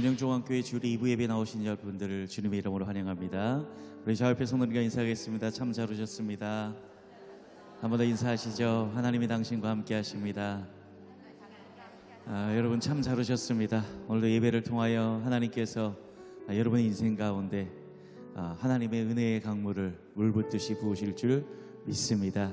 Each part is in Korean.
진영종합교회 주일 2부 예배 나오신 여러분들을 주님의 이름으로 환영합니다. 우리 저 옆에 성도님과 인사하겠습니다. 참 잘 오셨습니다. 한 번 더 인사하시죠. 하나님이 당신과 함께 하십니다. 여러분 참 잘 오셨습니다. 오늘도 예배를 통하여 하나님께서 여러분의 인생 가운데 하나님의 은혜의 강물을 물붓듯이 부으실 줄 믿습니다.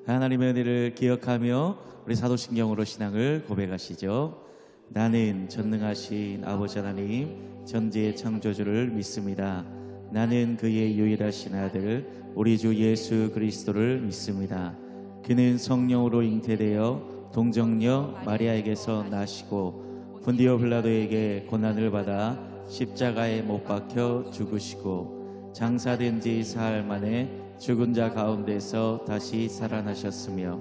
하나님의 은혜를 기억하며 우리 사도신경으로 신앙을 고백하시죠. 나는 전능하신 아버지 하나님 전지의 창조주를 믿습니다. 나는 그의 유일하신 아들 우리 주 예수 그리스도를 믿습니다. 그는 성령으로 잉태되어 동정녀 마리아에게서 나시고 본디오 빌라도에게 고난을 받아 십자가에 못 박혀 죽으시고 장사된 지 사흘 만에 죽은 자 가운데서 다시 살아나셨으며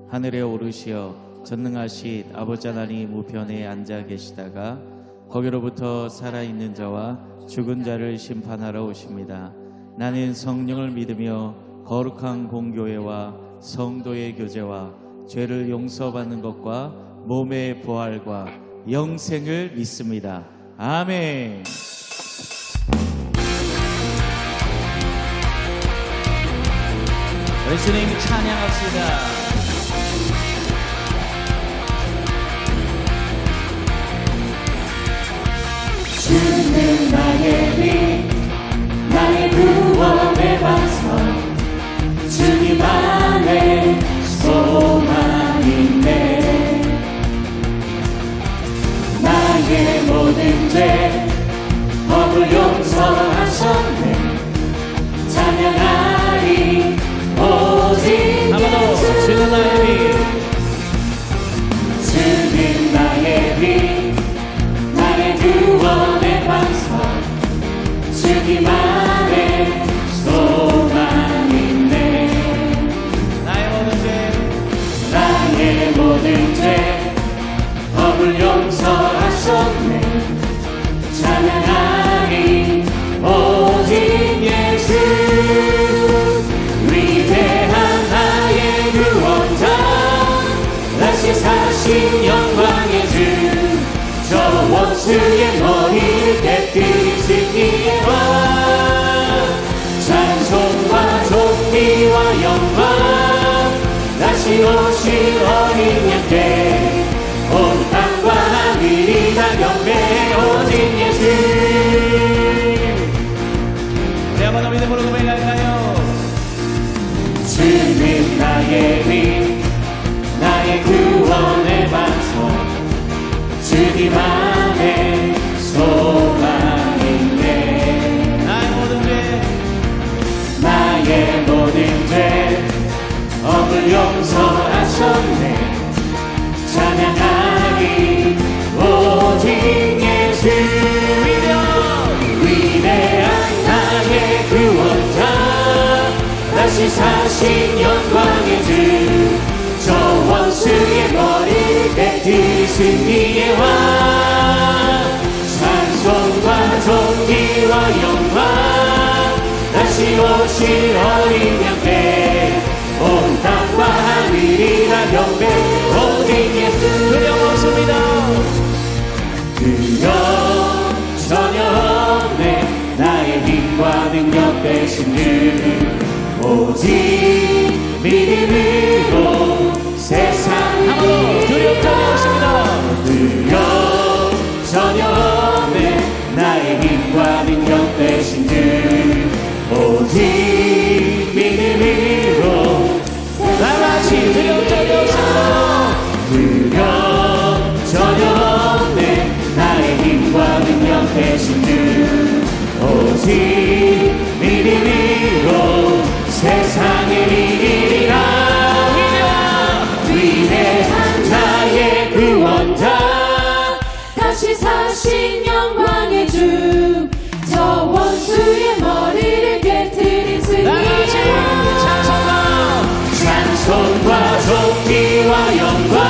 하늘에 오르시어 전능하신 아버지 하나님 우편에 앉아 계시다가 거기로부터 살아있는 자와 죽은 자를 심판하러 오십니다. 나는 성령을 믿으며 거룩한 공교회와 성도의 교제와 죄를 용서받는 것과 몸의 부활과 영생을 믿습니다. 아멘. 우리 주님 찬양합시다. 주는 나의 빛 나의 구원의 반석 주님 안에 소망이네 나의 모든 죄 법을 용서하셨네 찬양하리 오직 예수 주는 나의 빛 주는 나의 빛 나의 구원의 반석 주님 안에 소망이네 나의 모든 죄 법을 용서하셨네 찬양하리 오직 예수 위대한 나의 구원자 다시 사신 영광의 주 저 원수의 머리를 깨뜨린 승리의 왕 찬송과 존귀와 영광 다시 오실 어린 양께 온 땅과 하늘이 다 경배해 오직 예수 우리 한번 더 믿음으로 고백할까요? 주는 나의 빛 나의 구원의 반석 주님 안에 소망이네 나의 모든 죄 법을 용서하셨네 찬양하리 오직 예수 위대한 나의 구원자 다시 사신 영광의 주 저 원수의 머리를 깨뜨린 승리의 왕 찬송과 존귀와 영광 다시 오실 어린 양께 온 땅과 하늘이 다 경배 오직 예수 두려움 없습니다 두려움 전혀 없네 나의 힘과 능력 되신 주 오직 믿음으로 세상 두려움 두려움 전혀 없네 나의 힘과 능력 되신 주 오직 믿음으로 다같이 두려움 전혀 없습니다 두려움 전혀 없네 나의 힘과 능력 되신 주 오직 믿음으로 세상을 이기리라 위대한 나의 구원자 다시 사신 영광의 주 저 원수의 머리를 깨뜨린 승리의 찬송과 존귀와 영광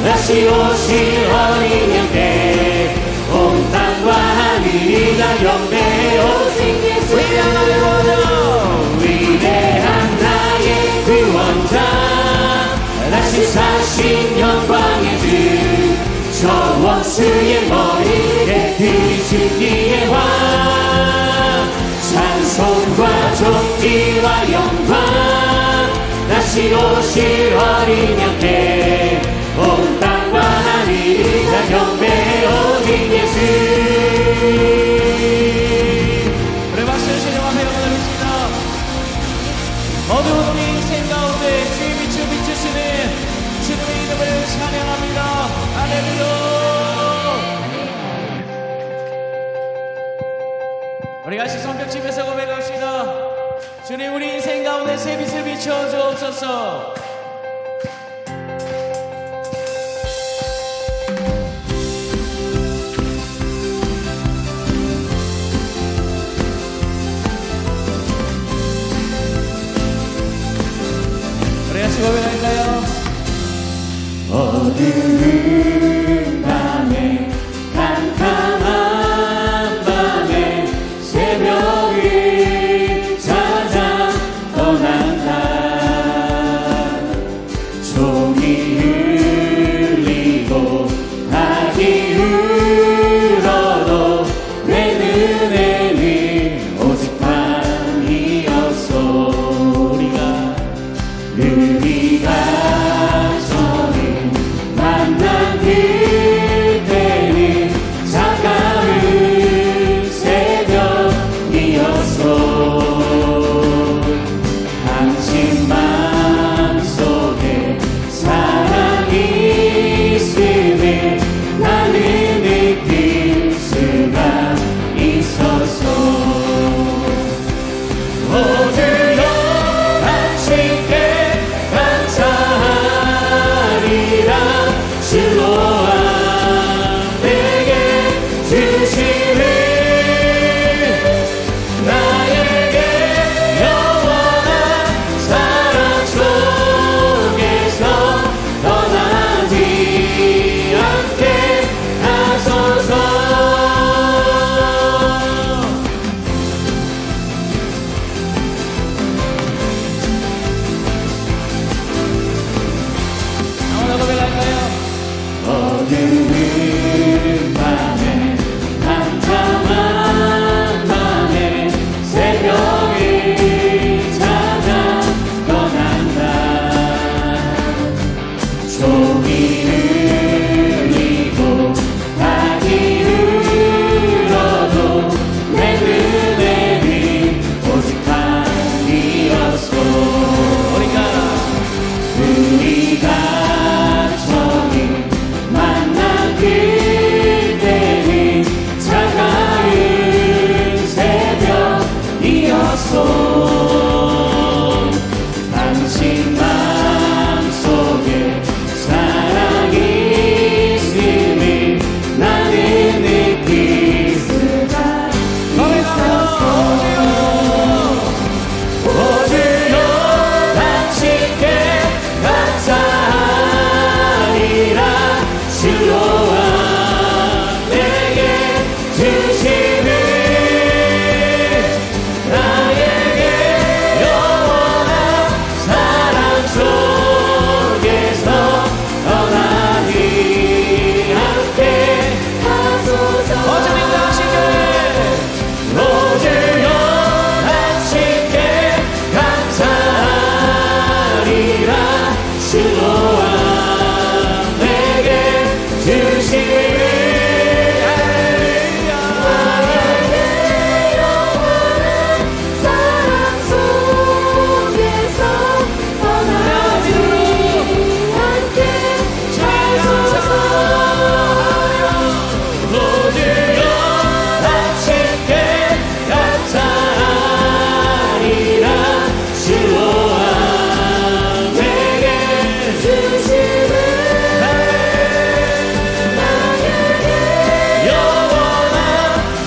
다시 오실 어린 양께 온 땅과 하늘이 다 경배해 오직 예수 위대한 나의 구원자 다시 사신 영광의 주 저 원수의 머리를 승리의 왕 찬송과 존귀와 영광 다시 오실 어린 양께 온 땅과 하늘이 다 경배해 오직 예수. 우리 박수를 신령하며 영원하겠습니다. 어두운 우리 인생 가운데 주의 빛을 비추시는 주님의 이름을 찬양합니다. 할렐루야. 우리 같이 손뼉 치면서 고백합시다. 주님, 우리 인생 가운데 새 빛을 비춰 주옵소서. 우리 같이 고백할까요? 어두운 밤에 캄캄한 밤에 새벽을 찾아 떠난다. 종이 흘리고 닭이 울어도 내 눈에는 오직 밤이었어. 우리가 처음 만난 그때는 차가운 새벽이었어. 당신 맘속에 사랑이 있음을 나는 느낄 수가 있었어. 주여 당신께 감사하리라. 실로와 내게 주시는 나에게 영원한 사랑 속에서 떠나지 않게 하소서. 아무나 고백할까요? 어두운 밤에 캄캄한 밤에 새벽을 찾아 떠난다. 종이 울리고 닭이 울어도 내 눈에는 오직 밤이었어. 우리가 처음 만난 그때는 차가운 새벽이었어. 당신 맘속에 사랑이 있음을 나는 느낄 수가 있었어. 오 주여 당신께 감사하리라. 실로와 내게 주시는 나에게 영원한 사랑 속에서 떠나지 않게 하소서. 주님 당신께 오 주여 당신께 감사하리라. 실로와 내게 주시는 나에게 영원한 사랑 속에서 떠나지 않게 하소서. 오 주여 당신께 감사하리라. 실로와 내게 주시는 나에게 영원한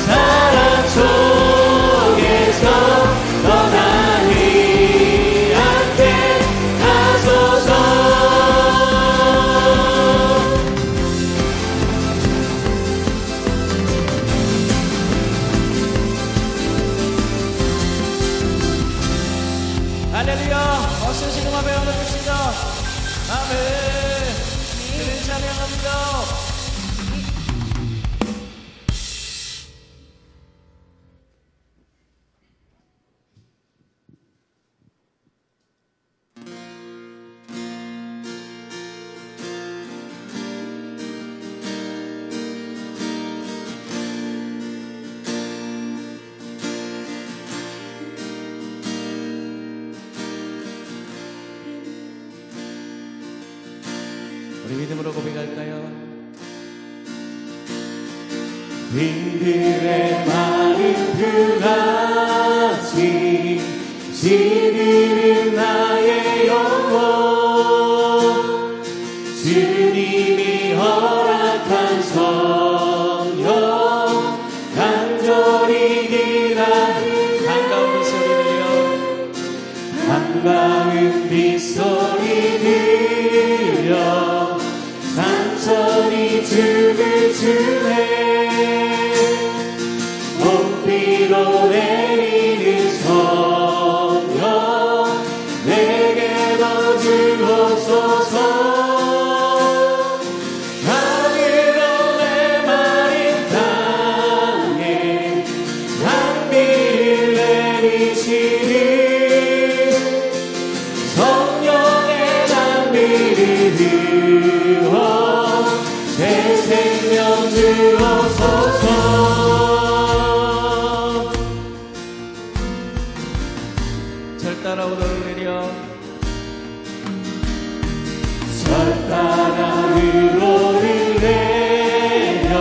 사랑 속에서 떠나지 않게 하소서. 할렐루야. 박수 신음하며 영원하겠습니다. 아멘. 주님 찬양합니다. 우리 믿음으로 고백할까요? 빈들의 마른 그같이 시들은 나의 영혼 주님이 허락한 성령 간절히 기다린 반가운 소리 들려 반가운 빗소리 들려 산천이 춤을 추네 높이로 내리는 성령 내게 더 주옵소서 하늘로 메마른 땅에 단비를 내리시는 성령의 단비를 부어 새 생명 주옵소서 절 따라 오르내려 절 따라 위로를 내려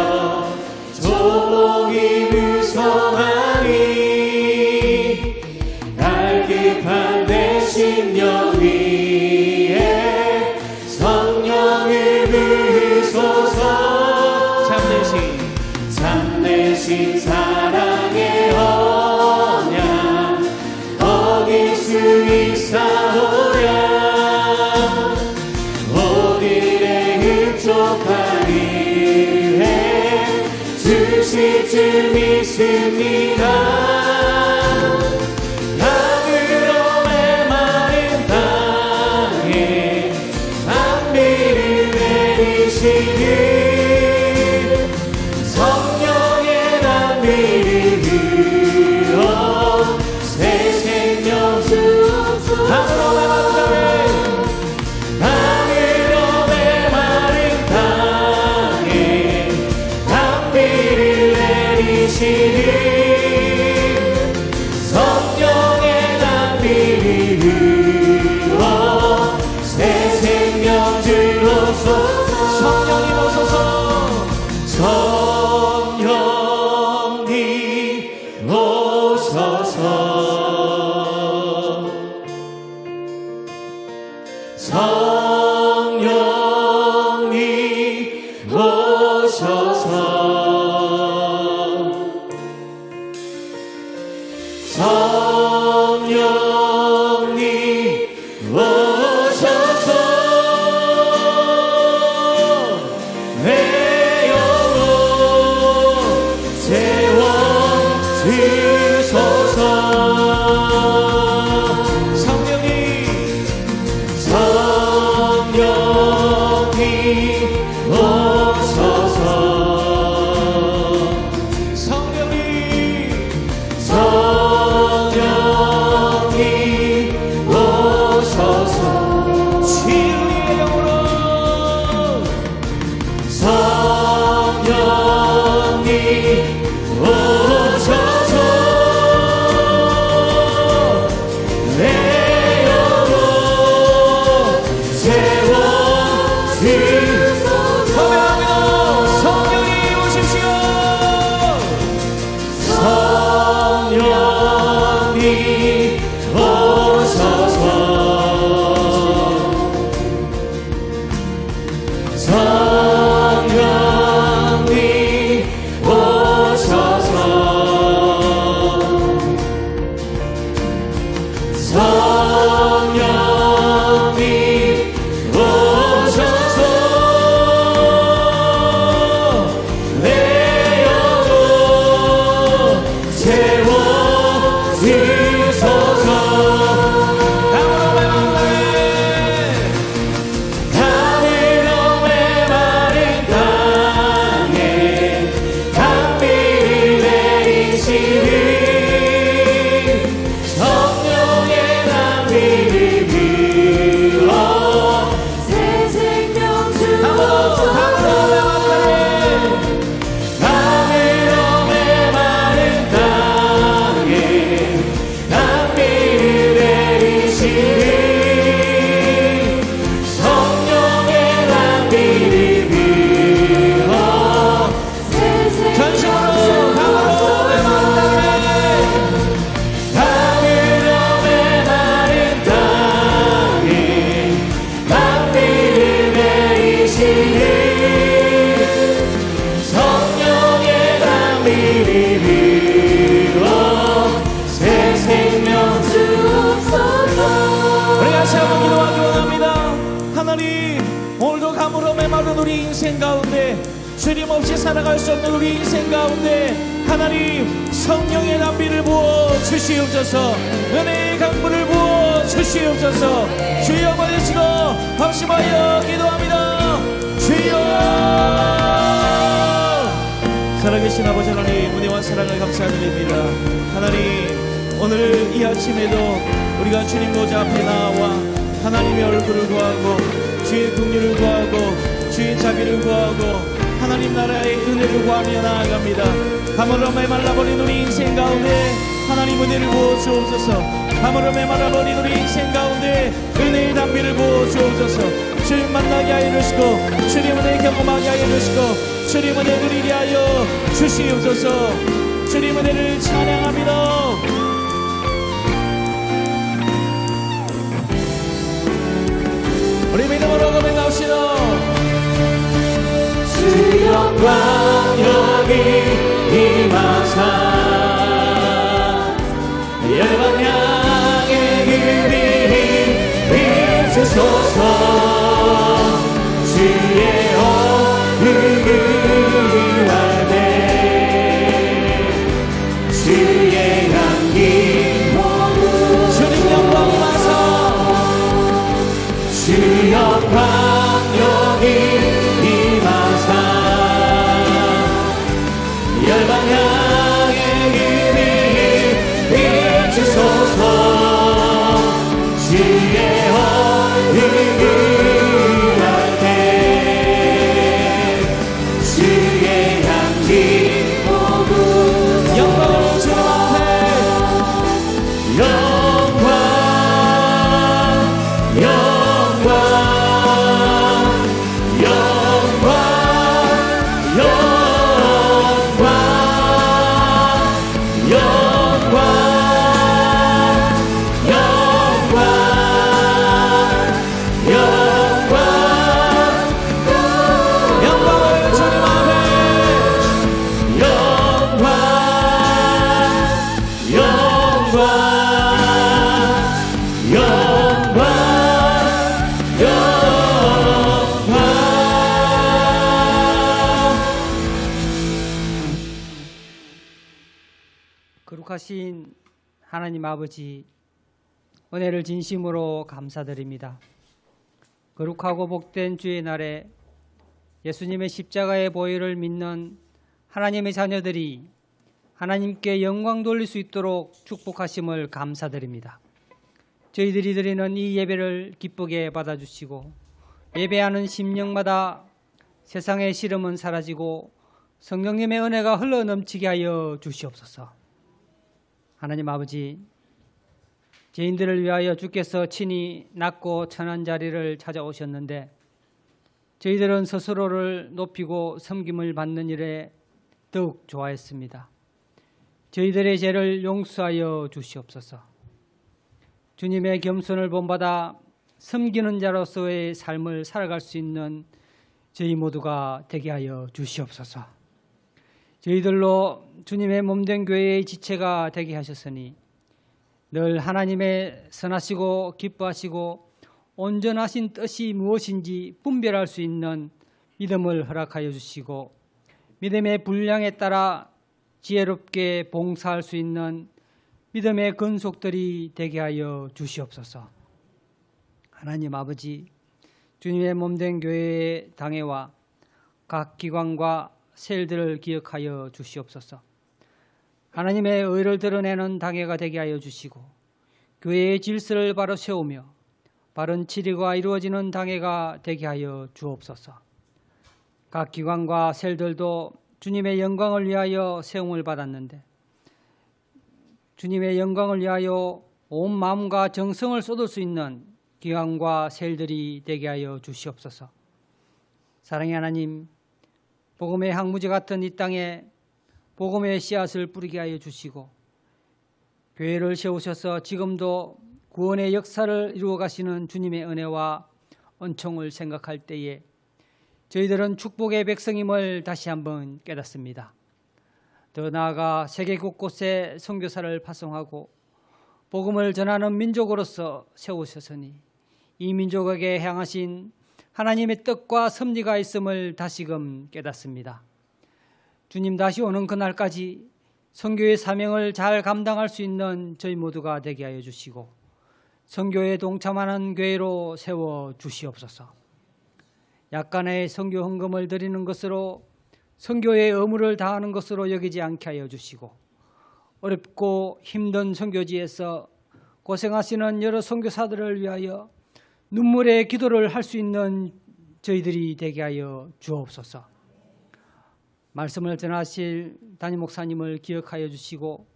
조목이 무성하니 갈급한 내 심령 위에 성령을 부으소서 참되신 사랑의 언약 어길 수 있사오랴 오늘의 흡족한 일에 주실 줄 믿습니다 하늘로 메마른 땅에 단비를 내리시는 성령의 단비를 부어 새 생명 주옵소서 하늘로 메마른 땅에 단비를 내리시는 성령의 단비를 부어 새 생명 주옵소서 성령님 오소서 성령님 오소서 성령님 오소서 성령님 오소서 내 영혼 채워주소서 성령님 하나님, 오늘도 가물어 메마른 우리 인생 가운데, 주님 없이 살아갈 수 없는 우리 인생 가운데 하나님 성령의 담비를 부어 주시옵소서. 은혜의 강물을 부어 주시옵소서. 주여 받으시고 합심하여 기도합니다. 주여. 살아계신 아버지 하나님, 은혜와 사랑을 감사드립니다. 하나님, 오늘 이 아침에도 우리가 주님 보좌 앞에 나와 하나님의 얼굴을 구하고 주의 긍휼을 구하고 주의 자비를 구하고 하나님 나라의 은혜를 구하며 나아갑니다. 가물어 메말라버린 우리 인생 가운데 하나님 은혜를 부어 주옵소서. 가물어 메말라버린 우리 인생 가운데 은혜의 담비를 부어 주옵소서. 주님 만나게 하여 주시고 주님 은혜 경험하게 하여 주시고 주님 은혜 누리게 하여 주시옵소서. 주님 은혜를 찬양합니다. 우리 믿음으로 고백합시다. 주 영광 여기 임하사 열방 향해 그리 비추소서. 주의 얼굴을 알되 주의 향기 모두 주님 영광 임하사 주 영광 여기 열방 향해 그리 비추소서. 주의 얼굴을 알때 주의 향기 모두 영광을 주님 앞에 영광 영광 거룩하신 하나님 아버지, 은혜를 진심으로 감사드립니다. 거룩하고 복된 주의 날에 예수님의 십자가의 보혈을 믿는 하나님의 자녀들이 하나님께 영광 돌릴 수 있도록 축복하심을 감사드립니다. 저희들이 드리는 이 예배를 기쁘게 받아주시고 예배하는 심령마다 세상의 시름은 사라지고 성령님의 은혜가 흘러넘치게 하여 주시옵소서. 하나님 아버지, 죄인들을 위하여 주께서 친히 낮고 천한 자리를 찾아오셨는데 저희들은 스스로를 높이고 섬김을 받는 일에 더욱 좋아했습니다. 저희들의 죄를 용서하여 주시옵소서. 주님의 겸손을 본받아 섬기는 자로서의 삶을 살아갈 수 있는 저희 모두가 되게 하여 주시옵소서. 저희들로 주님의 몸된 교회의 지체가 되게 하셨으니 늘 하나님의 선하시고 기뻐하시고 온전하신 뜻이 무엇인지 분별할 수 있는 믿음을 허락하여 주시고 믿음의 분량에 따라 지혜롭게 봉사할 수 있는 믿음의 근속들이 되게 하여 주시옵소서. 하나님 아버지, 주님의 몸된 교회의 당회와 각 기관과 셀들을 기억하여 주시옵소서. 하나님의 의를 드러내는 당회가 되게 하여 주시고 교회의 질서를 바로 세우며 바른 치리가 이루어지는 당회가 되게 하여 주옵소서. 각 기관과 셀들도 주님의 영광을 위하여 세움을 받았는데 주님의 영광을 위하여 온 마음과 정성을 쏟을 수 있는 기관과 셀들이 되게 하여 주시옵소서. 사랑의 하나님, 복음의 항무지 같은 이 땅에 복음의 씨앗을 뿌리게 하여 주시고 교회를 세우셔서 지금도 구원의 역사를 이루어 가시는 주님의 은혜와 은총을 생각할 때에 저희들은 축복의 백성임을 다시 한번 깨닫습니다. 더 나아가 세계 곳곳에 선교사를 파송하고 복음을 전하는 민족으로서 세우셨으니 이 민족에게 향하신 하나님의 뜻과 섭리가 있음을 다시금 깨닫습니다. 주님 다시 오는 그날까지 선교의 사명을 잘 감당할 수 있는 저희 모두가 되게 하여 주시고 선교에 동참하는 교회로 세워 주시옵소서. 약간의 선교 헌금을 드리는 것으로 선교의 의무를 다하는 것으로 여기지 않게 하여 주시고 어렵고 힘든 선교지에서 고생하시는 여러 선교사들을 위하여 눈물의 기도를 할 수 있는 저희들이 되게 하여 주옵소서. 말씀을 전하실 담임 목사님을 기억하여 주시고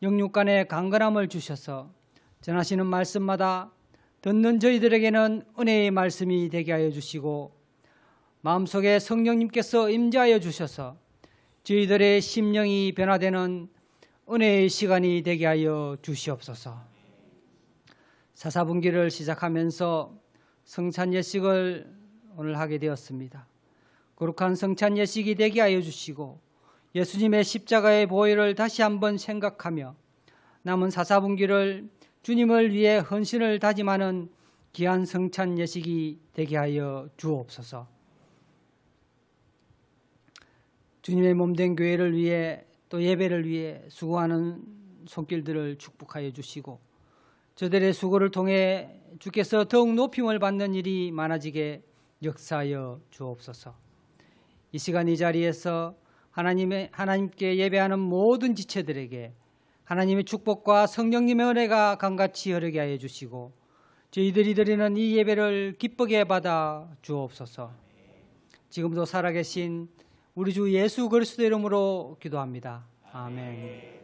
영육간의 강건함을 주셔서 전하시는 말씀마다 듣는 저희들에게는 은혜의 말씀이 되게 하여 주시고 마음속에 성령님께서 임재하여 주셔서 저희들의 심령이 변화되는 은혜의 시간이 되게 하여 주시옵소서. 사사분기를 시작하면서 성찬 예식을 오늘 하게 되었습니다. 거룩한 성찬 예식이 되게 하여 주시고 예수님의 십자가의 보혈을 다시 한번 생각하며 남은 사사분기를 주님을 위해 헌신을 다짐하는 귀한 성찬 예식이 되게 하여 주옵소서. 주님의 몸된 교회를 위해 또 예배를 위해 수고하는 손길들을 축복하여 주시고 저들의 수고를 통해 주께서 더욱 높임을 받는 일이 많아지게 역사하여 주옵소서. 이 시간 이 자리에서 하나님께 예배하는 모든 지체들에게 하나님의 축복과 성령님의 은혜가 강같이 흐르게 하여 주시고 저희들이 드리는 이 예배를 기쁘게 받아 주옵소서. 지금도 살아계신 우리 주 예수 그리스도 이름으로 기도합니다. 아멘.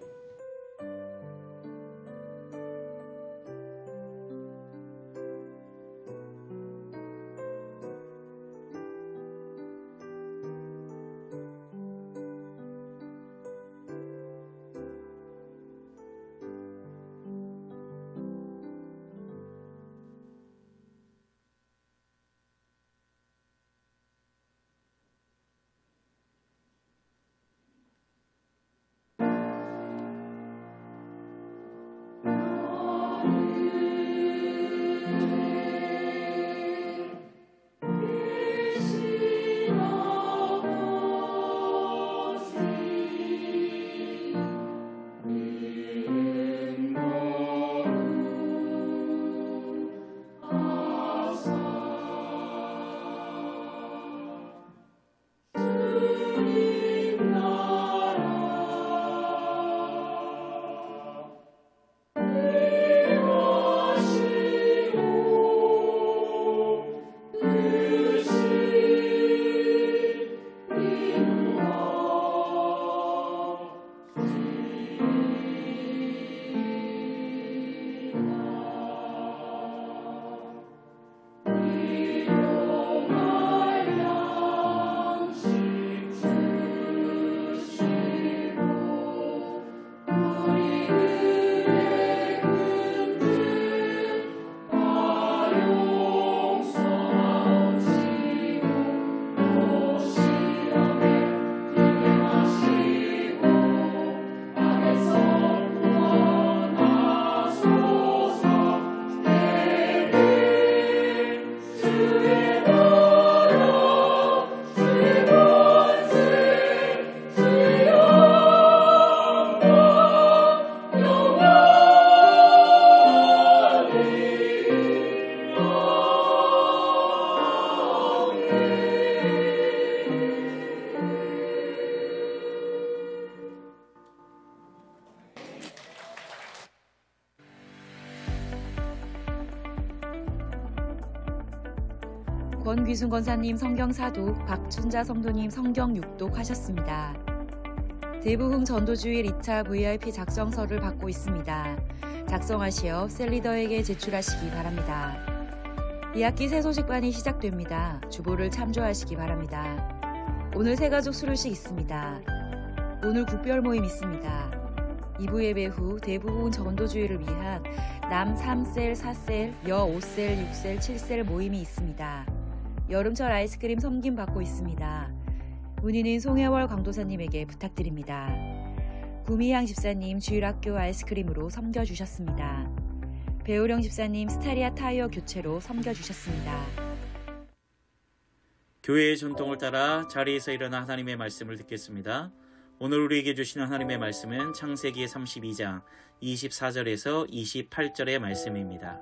권귀순 권사님 성경 사독, 박춘자 성도님 성경 육독 하셨습니다. 대부흥 전도주일 2차 VIP 작성서를 받고 있습니다. 작성하시어 셀리더에게 제출하시기 바랍니다. 2학기 새 소식반이 시작됩니다. 주보를 참조하시기 바랍니다. 오늘 새가족 수료식 있습니다. 오늘 국별 모임 있습니다. 2부 예배 후 대부흥 전도주일을 위한 남 3셀, 4셀, 여 5셀, 6셀, 7셀 모임이 있습니다. 여름철 아이스크림 섬김 받고 있습니다. 문의는 송혜월 강도사님에게 부탁드립니다. 구미향 집사님 주일학교 아이스크림으로 섬겨주셨습니다. 배우령 집사님 스타리아 타이어 교체로 섬겨주셨습니다. 교회의 전통을 따라 자리에서 일어나 하나님의 말씀을 듣겠습니다. 오늘 우리에게 주시는 하나님의 말씀은 창세기 32장 24절에서 28절의 말씀입니다.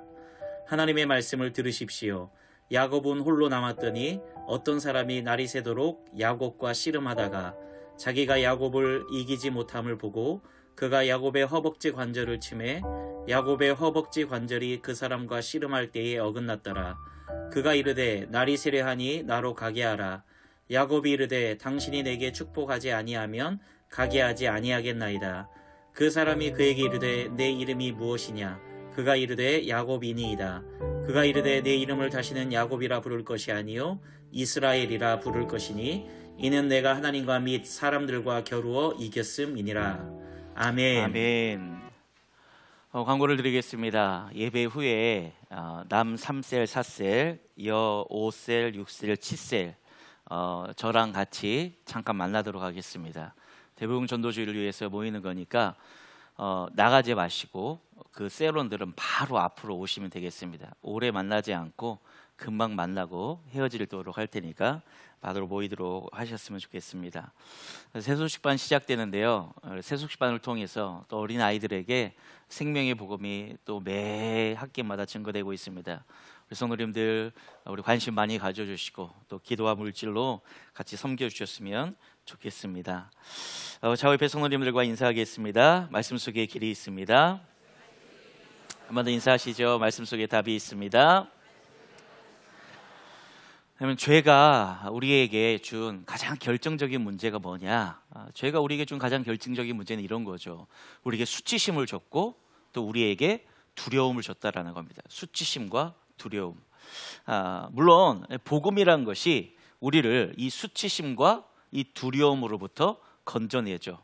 하나님의 말씀을 들으십시오. 야곱은 홀로 남았더니 어떤 사람이 날이 새도록 야곱과 씨름하다가 자기가 야곱을 이기지 못함을 보고 그가 야곱의 허벅지 관절을 치매 야곱의 허벅지 관절이 그 사람과 씨름할 때에 어긋났더라. 그가 이르되 날이 세려하니 나로 가게 하라. 야곱이 이르되 당신이 내게 축복하지 아니하면 가게 하지 아니하겠나이다. 그 사람이 그에게 이르되 내 이름이 무엇이냐? 그가 이르되 야곱이니이다. 그가 이르되 내 이름을 다시는 야곱이라 부를 것이 아니요 이스라엘이라 부를 것이니 이는 내가 하나님과 및 사람들과 겨루어 이겼음이니라. 아멘. 아멘. 광고를 드리겠습니다. 예배 후에 남 3셀, 4셀, 여 5셀, 6셀, 7셀 저랑 같이 잠깐 만나도록 하겠습니다. 대부분 전도주의를 위해서 모이는 거니까 나가지 마시고 그 셀원들은 바로 앞으로 오시면 되겠습니다. 오래 만나지 않고 금방 만나고 헤어지도록 할 테니까 바로 모이도록 하셨으면 좋겠습니다. 세속식반 시작되는데요. 세속식반을 통해서 또 어린 아이들에게 생명의 복음이 또 매 학기마다 증거되고 있습니다. 우리 성도님들 우리 관심 많이 가져주시고 또 기도와 물질로 같이 섬겨주셨으면 좋겠습니다. 자, 옆에 성도님들과 인사하겠습니다. 말씀 속에 길이 있습니다. 한번 더 인사하시죠. 말씀 속에 답이 있습니다. 그러면 죄가 우리에게 준 가장 결정적인 문제가 뭐냐? 죄가 우리에게 준 가장 결정적인 문제는 이런 거죠. 우리에게 수치심을 줬고 또 우리에게 두려움을 줬다라는 겁니다. 수치심과 두려움. 물론 복음이라는 것이 우리를 이 수치심과 이 두려움으로부터 건져내죠.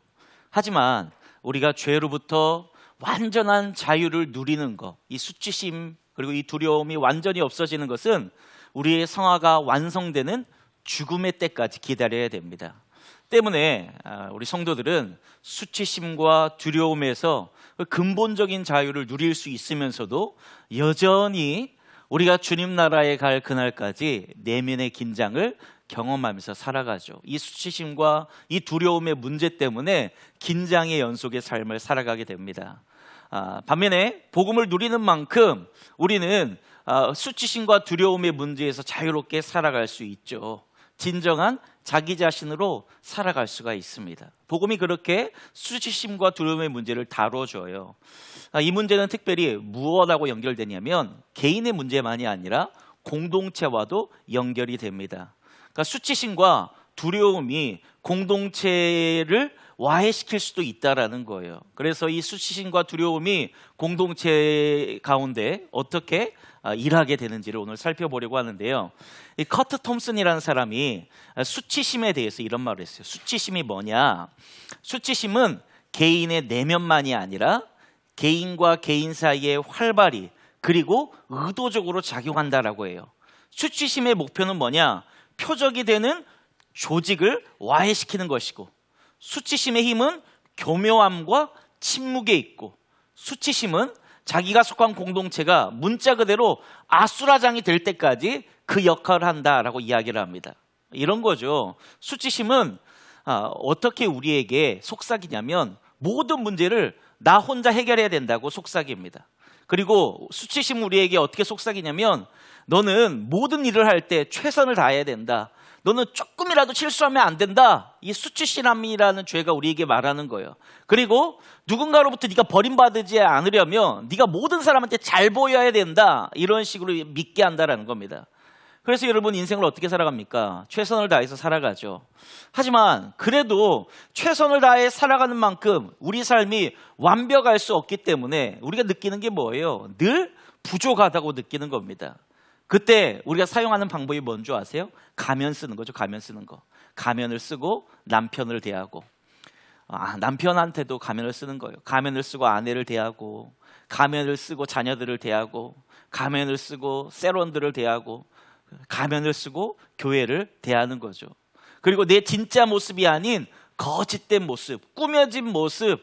하지만 우리가 죄로부터 완전한 자유를 누리는 것, 이 수치심 그리고 이 두려움이 완전히 없어지는 것은 우리의 성화가 완성되는 죽음의 때까지 기다려야 됩니다. 때문에 우리 성도들은 수치심과 두려움에서 근본적인 자유를 누릴 수 있으면서도 여전히 우리가 주님 나라에 갈 그날까지 내면의 긴장을 경험하면서 살아가죠. 이 수치심과 이 두려움의 문제 때문에 긴장의 연속의 삶을 살아가게 됩니다. 반면에 복음을 누리는 만큼 우리는 수치심과 두려움의 문제에서 자유롭게 살아갈 수 있죠. 진정한 자기 자신으로 살아갈 수가 있습니다. 복음이 그렇게 수치심과 두려움의 문제를 다뤄줘요. 이 문제는 특별히 무엇하고 연결되냐면 개인의 문제만이 아니라 공동체와도 연결이 됩니다. 그러니까 수치심과 두려움이 공동체를 와해시킬 수도 있다라는 거예요. 그래서 이 수치심과 두려움이 공동체 가운데 어떻게 일하게 되는지를 오늘 살펴보려고 하는데요. 이 커트 톰슨이라는 사람이 수치심에 대해서 이런 말을 했어요. 수치심이 뭐냐? 수치심은 개인의 내면만이 아니라 개인과 개인 사이에 활발히 그리고 의도적으로 작용한다라고 해요. 수치심의 목표는 뭐냐? 표적이 되는 조직을 와해시키는 것이고, 수치심의 힘은 교묘함과 침묵에 있고, 수치심은 자기가 속한 공동체가 문자 그대로 아수라장이 될 때까지 그 역할을 한다라고 이야기를 합니다. 이런 거죠. 수치심은 어떻게 우리에게 속삭이냐면 모든 문제를 나 혼자 해결해야 된다고 속삭입니다. 그리고 수치심은 우리에게 어떻게 속삭이냐면 너는 모든 일을 할 때 최선을 다해야 된다. 너는 조금이라도 실수하면 안 된다. 이 수치심이라는 죄가 우리에게 말하는 거예요. 그리고 누군가로부터 네가 버림받지 않으려면 네가 모든 사람한테 잘 보여야 된다. 이런 식으로 믿게 한다라는 겁니다. 그래서 여러분 인생을 어떻게 살아갑니까? 최선을 다해서 살아가죠. 하지만 그래도 최선을 다해 살아가는 만큼 우리 삶이 완벽할 수 없기 때문에 우리가 느끼는 게 뭐예요? 늘 부족하다고 느끼는 겁니다. 그때 우리가 사용하는 방법이 뭔지 아세요? 가면 쓰는 거죠. 가면 쓰는 거. 가면을 쓰고 남편을 대하고, 남편한테도 가면을 쓰는 거예요. 가면을 쓰고 아내를 대하고, 가면을 쓰고 자녀들을 대하고, 가면을 쓰고 세론들을 대하고, 가면을 쓰고 교회를 대하는 거죠. 그리고 내 진짜 모습이 아닌 거짓된 모습, 꾸며진 모습,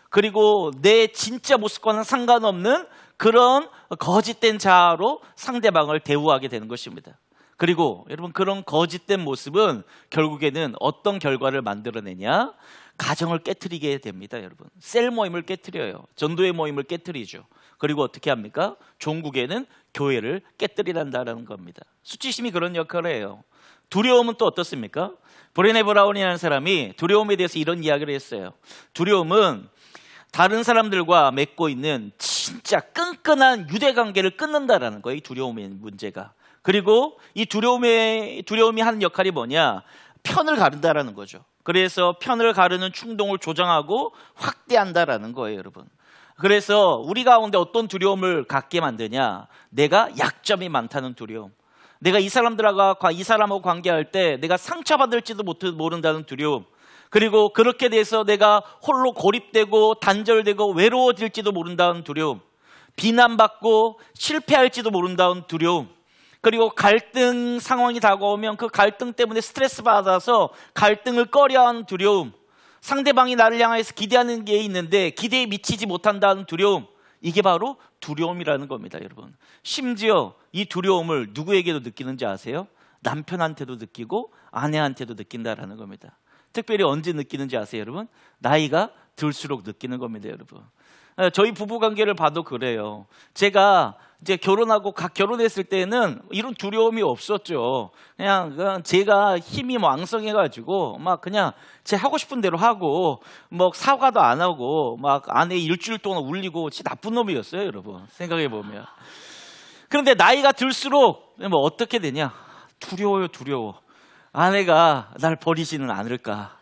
그리고 내 진짜 모습과는 상관없는 그런 거짓된 자아로 상대방을 대우하게 되는 것입니다. 그리고 여러분 그런 거짓된 모습은 결국에는 어떤 결과를 만들어내냐? 가정을 깨트리게 됩니다. 여러분 셀 모임을 깨트려요. 전도회 모임을 깨트리죠. 그리고 어떻게 합니까? 종국에는 교회를 깨뜨리란다는 겁니다. 수치심이 그런 역할을 해요. 두려움은 또 어떻습니까? 브레네 브라운이라는 사람이 두려움에 대해서 이런 이야기를 했어요. 두려움은 다른 사람들과 맺고 있는 진짜 끈끈한 유대관계를 끊는다라는 거예요. 이 두려움의 문제가. 그리고 이 두려움이 하는 역할이 뭐냐? 편을 가른다라는 거죠. 그래서 편을 가르는 충동을 조장하고 확대한다라는 거예요, 여러분. 그래서 우리 가운데 어떤 두려움을 갖게 만드냐? 내가 약점이 많다는 두려움. 내가 이 사람하고 관계할 때 내가 상처받을지도 모른다는 두려움. 그리고 그렇게 돼서 내가 홀로 고립되고 단절되고 외로워질지도 모른다는 두려움. 비난받고 실패할지도 모른다는 두려움. 그리고 갈등 상황이 다가오면 그 갈등 때문에 스트레스 받아서 갈등을 꺼려하는 두려움. 상대방이 나를 향해서 기대하는 게 있는데 기대에 미치지 못한다는 두려움. 이게 바로 두려움이라는 겁니다, 여러분. 심지어 이 두려움을 누구에게도 느끼는지 아세요? 남편한테도 느끼고 아내한테도 느낀다라는 겁니다. 특별히 언제 느끼는지 아세요, 여러분? 나이가 들수록 느끼는 겁니다, 여러분. 저희 부부 관계를 봐도 그래요. 제가 이제 결혼했을 때는 이런 두려움이 없었죠. 그냥 제가 힘이 왕성해가지고 막 그냥 제 하고 싶은 대로 하고 뭐 사과도 안 하고 막 아내 일주일 동안 울리고 진짜 나쁜 놈이었어요, 여러분. 생각해 보면. 그런데 나이가 들수록 뭐 어떻게 되냐? 두려워요, 두려워. 아내가 날 버리지는 않을까?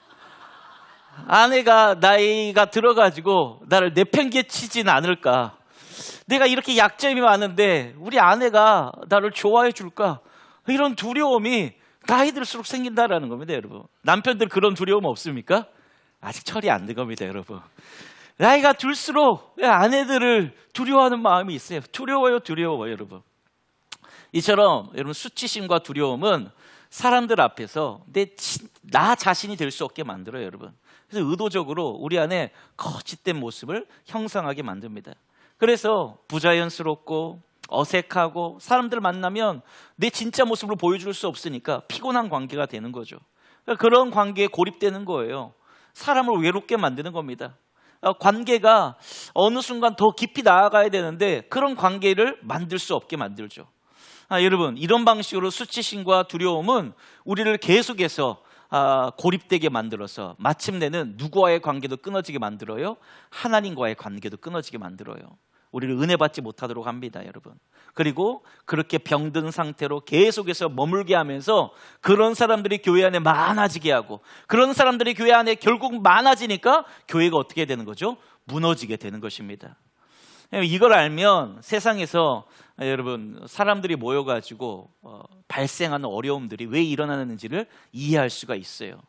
아내가 나이가 들어가지고 나를 내팽개치지는 않을까? 내가 이렇게 약점이 많은데 우리 아내가 나를 좋아해 줄까? 이런 두려움이 나이 들수록 생긴다라는 겁니다, 여러분. 남편들 그런 두려움 없습니까? 아직 처리 안 된 겁니다, 여러분. 나이가 들수록 아내들을 두려워하는 마음이 있어요. 두려워요, 여러분. 이처럼 여러분 수치심과 두려움은 사람들 앞에서 나 자신이 될 수 없게 만들어요, 여러분. 그래서 의도적으로 우리 안에 거짓된 모습을 형성하게 만듭니다. 그래서 부자연스럽고 어색하고 사람들 만나면 내 진짜 모습을 보여줄 수 없으니까 피곤한 관계가 되는 거죠. 그런 관계에 고립되는 거예요. 사람을 외롭게 만드는 겁니다. 관계가 어느 순간 더 깊이 나아가야 되는데 그런 관계를 만들 수 없게 만들죠. 여러분 이런 방식으로 수치심과 두려움은 우리를 계속해서 고립되게 만들어서 마침내는 누구와의 관계도 끊어지게 만들어요. 하나님과의 관계도 끊어지게 만들어요. 우리를 은혜 받지 못하도록 합니다, 여러분. 그리고 그렇게 병든 상태로 계속해서 머물게 하면서 그런 사람들이 교회 안에 많아지게 하고 그런 사람들이 교회 안에 결국 많아지니까 교회가 어떻게 되는 거죠? 무너지게 되는 것입니다. 이걸 알면 세상에서 여러분 사람들이 모여가지고 발생하는 어려움들이 왜 일어나는지를 이해할 수가 있어요.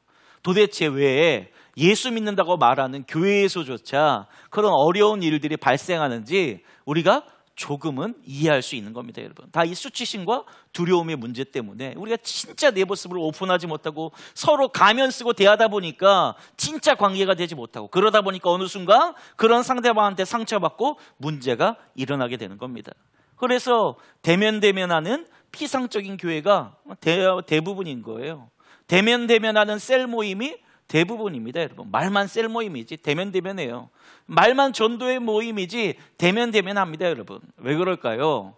도대체 왜 예수 믿는다고 말하는 교회에서조차 그런 어려운 일들이 발생하는지 우리가 조금은 이해할 수 있는 겁니다, 여러분. 다 이 수치심과 두려움의 문제 때문에 우리가 진짜 내 모습을 오픈하지 못하고 서로 가면 쓰고 대하다 보니까 진짜 관계가 되지 못하고 그러다 보니까 어느 순간 그런 상대방한테 상처받고 문제가 일어나게 되는 겁니다. 그래서 대면하는 피상적인 교회가 대부분인 거예요. 대면하는 셀 모임이 대부분입니다, 여러분. 말만 셀 모임이지 대면해요. 말만 전도의 모임이지 대면합니다, 여러분. 왜 그럴까요?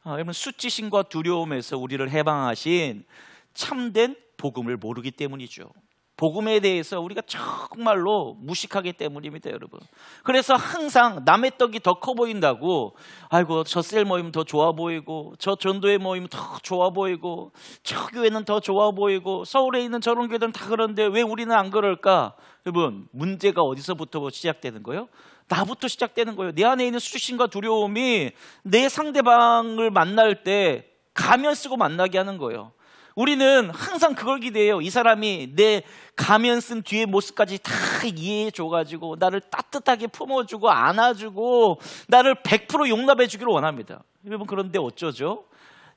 여러분 수치심과 두려움에서 우리를 해방하신 참된 복음을 모르기 때문이죠. 복음에 대해서 우리가 정말로 무식하기 때문입니다, 여러분. 그래서 항상 남의 떡이 더 커 보인다고 아이고 저 셀 모임 더 좋아 보이고 저 전도회 모임 더 좋아 보이고 저 교회는 더 좋아 보이고 서울에 있는 저런 교회들은 다 그런데 왜 우리는 안 그럴까? 여러분 문제가 어디서부터 시작되는 거예요? 나부터 시작되는 거예요. 내 안에 있는 수치심과 두려움이 내 상대방을 만날 때 가면 쓰고 만나게 하는 거예요. 우리는 항상 그걸 기대해요. 이 사람이 내 가면 쓴 뒤의 모습까지 다 이해해줘가지고 나를 따뜻하게 품어주고 안아주고 나를 100% 용납해주기를 원합니다. 여러분 그런데 어쩌죠?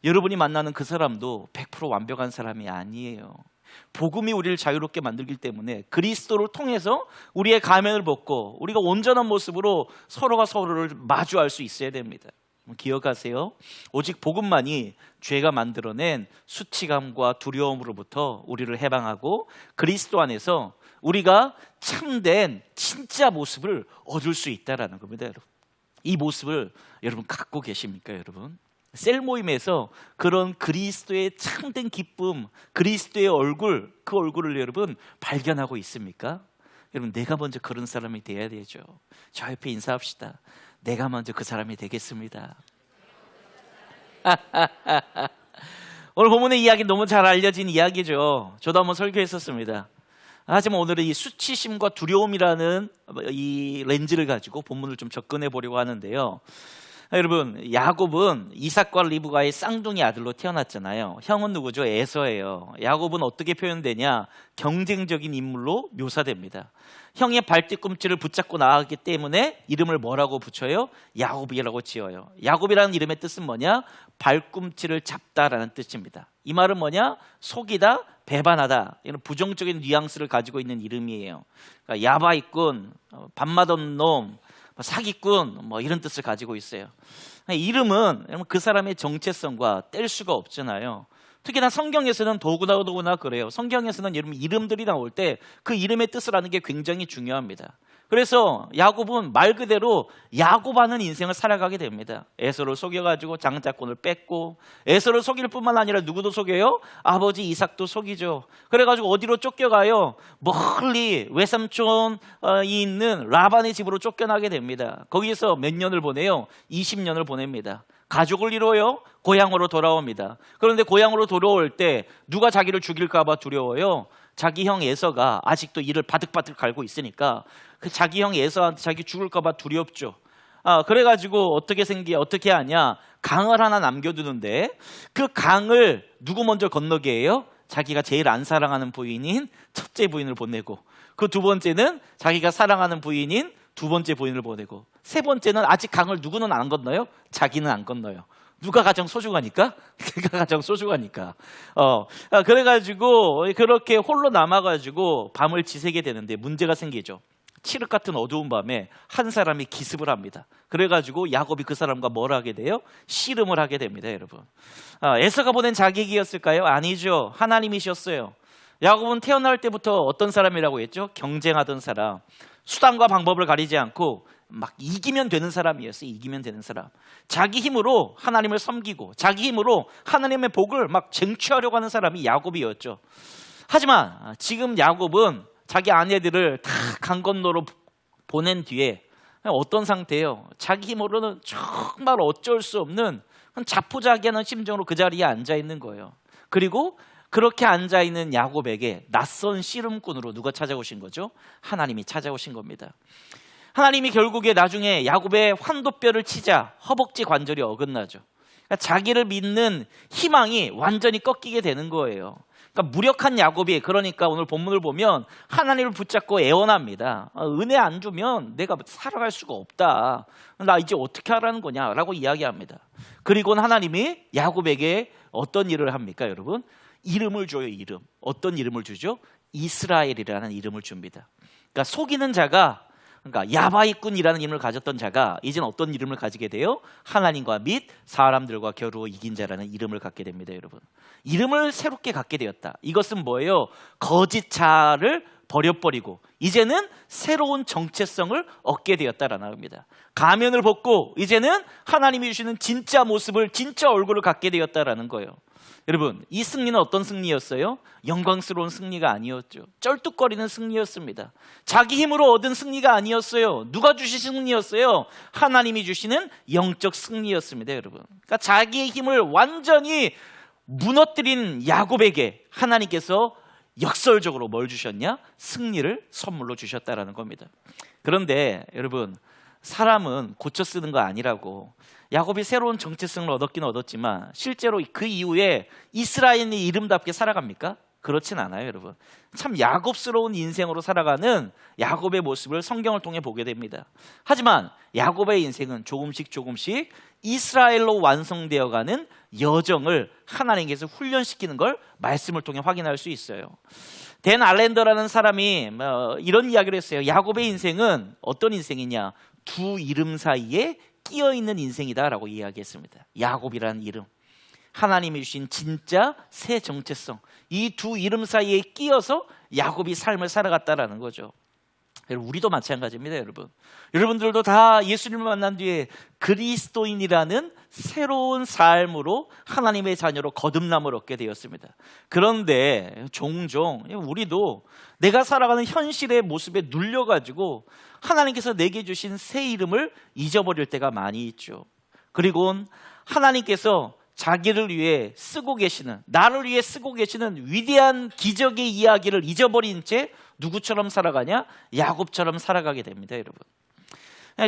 여러분이 만나는 그 사람도 100% 완벽한 사람이 아니에요. 복음이 우리를 자유롭게 만들기 때문에 그리스도를 통해서 우리의 가면을 벗고 우리가 온전한 모습으로 서로가 서로를 마주할 수 있어야 됩니다. 기억하세요. 오직 복음만이 죄가 만들어낸 수치감과 두려움으로부터 우리를 해방하고 그리스도 안에서 우리가 참된 진짜 모습을 얻을 수 있다라는 겁니다. 여러분, 이 모습을 여러분 갖고 계십니까? 여러분, 셀 모임에서 그런 그리스도의 참된 기쁨, 그리스도의 얼굴, 그 얼굴을 여러분 발견하고 있습니까? 여러분, 내가 먼저 그런 사람이 돼야 되죠. 저 옆에 인사합시다. 내가 먼저 그 사람이 되겠습니다. 오늘 본문의 이야기 너무 잘 알려진 이야기죠. 저도 한번 설교했었습니다. 하지만 오늘은 이 수치심과 두려움이라는 이 렌즈를 가지고 본문을 좀 접근해 보려고 하는데요. 여러분, 야곱은 이삭과 리브가의 쌍둥이 아들로 태어났잖아요. 형은 누구죠? 에서예요. 야곱은 어떻게 표현되냐? 경쟁적인 인물로 묘사됩니다. 형의 발뒤꿈치를 붙잡고 나가기 때문에 이름을 뭐라고 붙여요? 야곱이라고 지어요. 야곱이라는 이름의 뜻은 뭐냐? 발꿈치를 잡다라는 뜻입니다. 이 말은 뭐냐? 속이다, 배반하다, 이런 부정적인 뉘앙스를 가지고 있는 이름이에요. 그러니까 야바이꾼, 밥맛없는 놈, 사기꾼, 뭐 이런 뜻을 가지고 있어요. 이름은 그 사람의 정체성과 뗄 수가 없잖아요. 특히나 성경에서는 더구나 그래요. 성경에서는 여러분 이름들이 나올 때 그 이름의 뜻을 아는 게 굉장히 중요합니다. 그래서 야곱은 말 그대로 야곱하는 인생을 살아가게 됩니다. 에서를 속여가지고 장자권을 뺏고, 에서를 속일 뿐만 아니라 누구도 속여요? 아버지 이삭도 속이죠. 그래가지고 어디로 쫓겨가요? 멀리 외삼촌이 있는 라반의 집으로 쫓겨나게 됩니다. 거기서 몇 년을 보내요? 20년을 보냅니다. 가족을 이루어요. 고향으로 돌아옵니다. 그런데 고향으로 돌아올 때 누가 자기를 죽일까 봐 두려워요. 자기 형 에서가 아직도 이를 바득바득 갈고 있으니까 그 자기 형 에서한테 자기 죽을까 봐 두렵죠. 그래가지고 어떻게 하냐? 강을 하나 남겨두는데 그 강을 누구 먼저 건너게 해요? 자기가 제일 안 사랑하는 부인인 첫째 부인을 보내고, 그 두 번째는 자기가 사랑하는 부인인 두 번째 부인을 보내고, 세 번째는 아직 강을 누구는 안 건너요? 자기는 안 건너요. 누가 가장 소중하니까? 그가 가장 소중하니까. 그래가지고 그렇게 홀로 남아가지고 밤을 지새게 되는데 문제가 생기죠. 칠흑 같은 어두운 밤에 한 사람이 기습을 합니다. 그래가지고 야곱이 그 사람과 뭘 하게 돼요? 씨름을 하게 됩니다, 여러분. 에서가 보낸 자객이었을까요? 아니죠. 하나님이셨어요. 야곱은 태어날 때부터 어떤 사람이라고 했죠? 경쟁하던 사람. 수단과 방법을 가리지 않고 막 이기면 되는 사람이었어요. 이기면 되는 사람. 자기 힘으로 하나님을 섬기고 자기 힘으로 하나님의 복을 막 쟁취하려고 하는 사람이 야곱이었죠. 하지만 지금 야곱은 자기 아내들을 다 강 건너로 보낸 뒤에 어떤 상태예요? 자기 힘으로는 정말 어쩔 수 없는 자포자기하는 심정으로 그 자리에 앉아 있는 거예요. 그리고 그렇게 앉아있는 야곱에게 낯선 씨름꾼으로 누가 찾아오신 거죠? 하나님이 찾아오신 겁니다. 하나님이 결국에 나중에 야곱의 환도뼈를 치자 허벅지 관절이 어긋나죠. 그러니까 자기를 믿는 희망이 완전히 꺾이게 되는 거예요. 그러니까 무력한 야곱이, 그러니까 오늘 본문을 보면 하나님을 붙잡고 애원합니다. 은혜 안 주면 내가 살아갈 수가 없다. 나 이제 어떻게 하라는 거냐라고 이야기합니다. 그리고는 하나님이 야곱에게 어떤 일을 합니까, 여러분? 이름을 줘요. 이름. 어떤 이름을 주죠? 이스라엘이라는 이름을 줍니다. 그러니까 속이는 자가, 그러니까 야바이꾼이라는 이름을 가졌던 자가 이제는 어떤 이름을 가지게 돼요? 하나님과 및 사람들과 겨루어 이긴 자라는 이름을 갖게 됩니다, 여러분. 이름을 새롭게 갖게 되었다. 이것은 뭐예요? 거짓 자를 버려버리고 이제는 새로운 정체성을 얻게 되었다라는 겁니다. 가면을 벗고 이제는 하나님이 주시는 진짜 모습을, 진짜 얼굴을 갖게 되었다라는 거예요. 여러분, 이 승리는 어떤 승리였어요? 영광스러운 승리가 아니었죠. 쩔뚝거리는 승리였습니다. 자기 힘으로 얻은 승리가 아니었어요. 누가 주신 승리였어요? 하나님이 주시는 영적 승리였습니다, 여러분. 그러니까 자기의 힘을 완전히 무너뜨린 야곱에게 하나님께서 역설적으로 뭘 주셨냐? 승리를 선물로 주셨다라는 겁니다. 그런데 여러분, 사람은 고쳐 쓰는 거 아니라고. 야곱이 새로운 정체성을 얻었긴 얻었지만 실제로 그 이후에 이스라엘이 이름답게 살아갑니까? 그렇진 않아요, 여러분. 참 야곱스러운 인생으로 살아가는 야곱의 모습을 성경을 통해 보게 됩니다. 하지만 야곱의 인생은 조금씩 이스라엘로 완성되어가는 여정을 하나님께서 훈련시키는 걸 말씀을 통해 확인할 수 있어요. 댄 알렌더라는 사람이 이런 이야기를 했어요. 야곱의 인생은 어떤 인생이냐? 두 이름 사이에 끼어 있는 인생이다라고 이야기했습니다. 야곱이라는 이름, 하나님이 주신 진짜 새 정체성, 이 두 이름 사이에 끼어서 야곱이 삶을 살아갔다라는 거죠. 여러분, 우리도 마찬가지입니다. 여러분들도 다 예수님을 만난 뒤에 그리스도인이라는 새로운 삶으로 하나님의 자녀로 거듭남을 얻게 되었습니다. 그런데 종종 우리도 내가 살아가는 현실의 모습에 눌려가지고 하나님께서 내게 주신 새 이름을 잊어버릴 때가 많이 있죠. 그리고 하나님께서 자기를 위해 쓰고 계시는, 나를 위해 쓰고 계시는 위대한 기적의 이야기를 잊어버린 채 누구처럼 살아가냐? 야곱처럼 살아가게 됩니다, 여러분.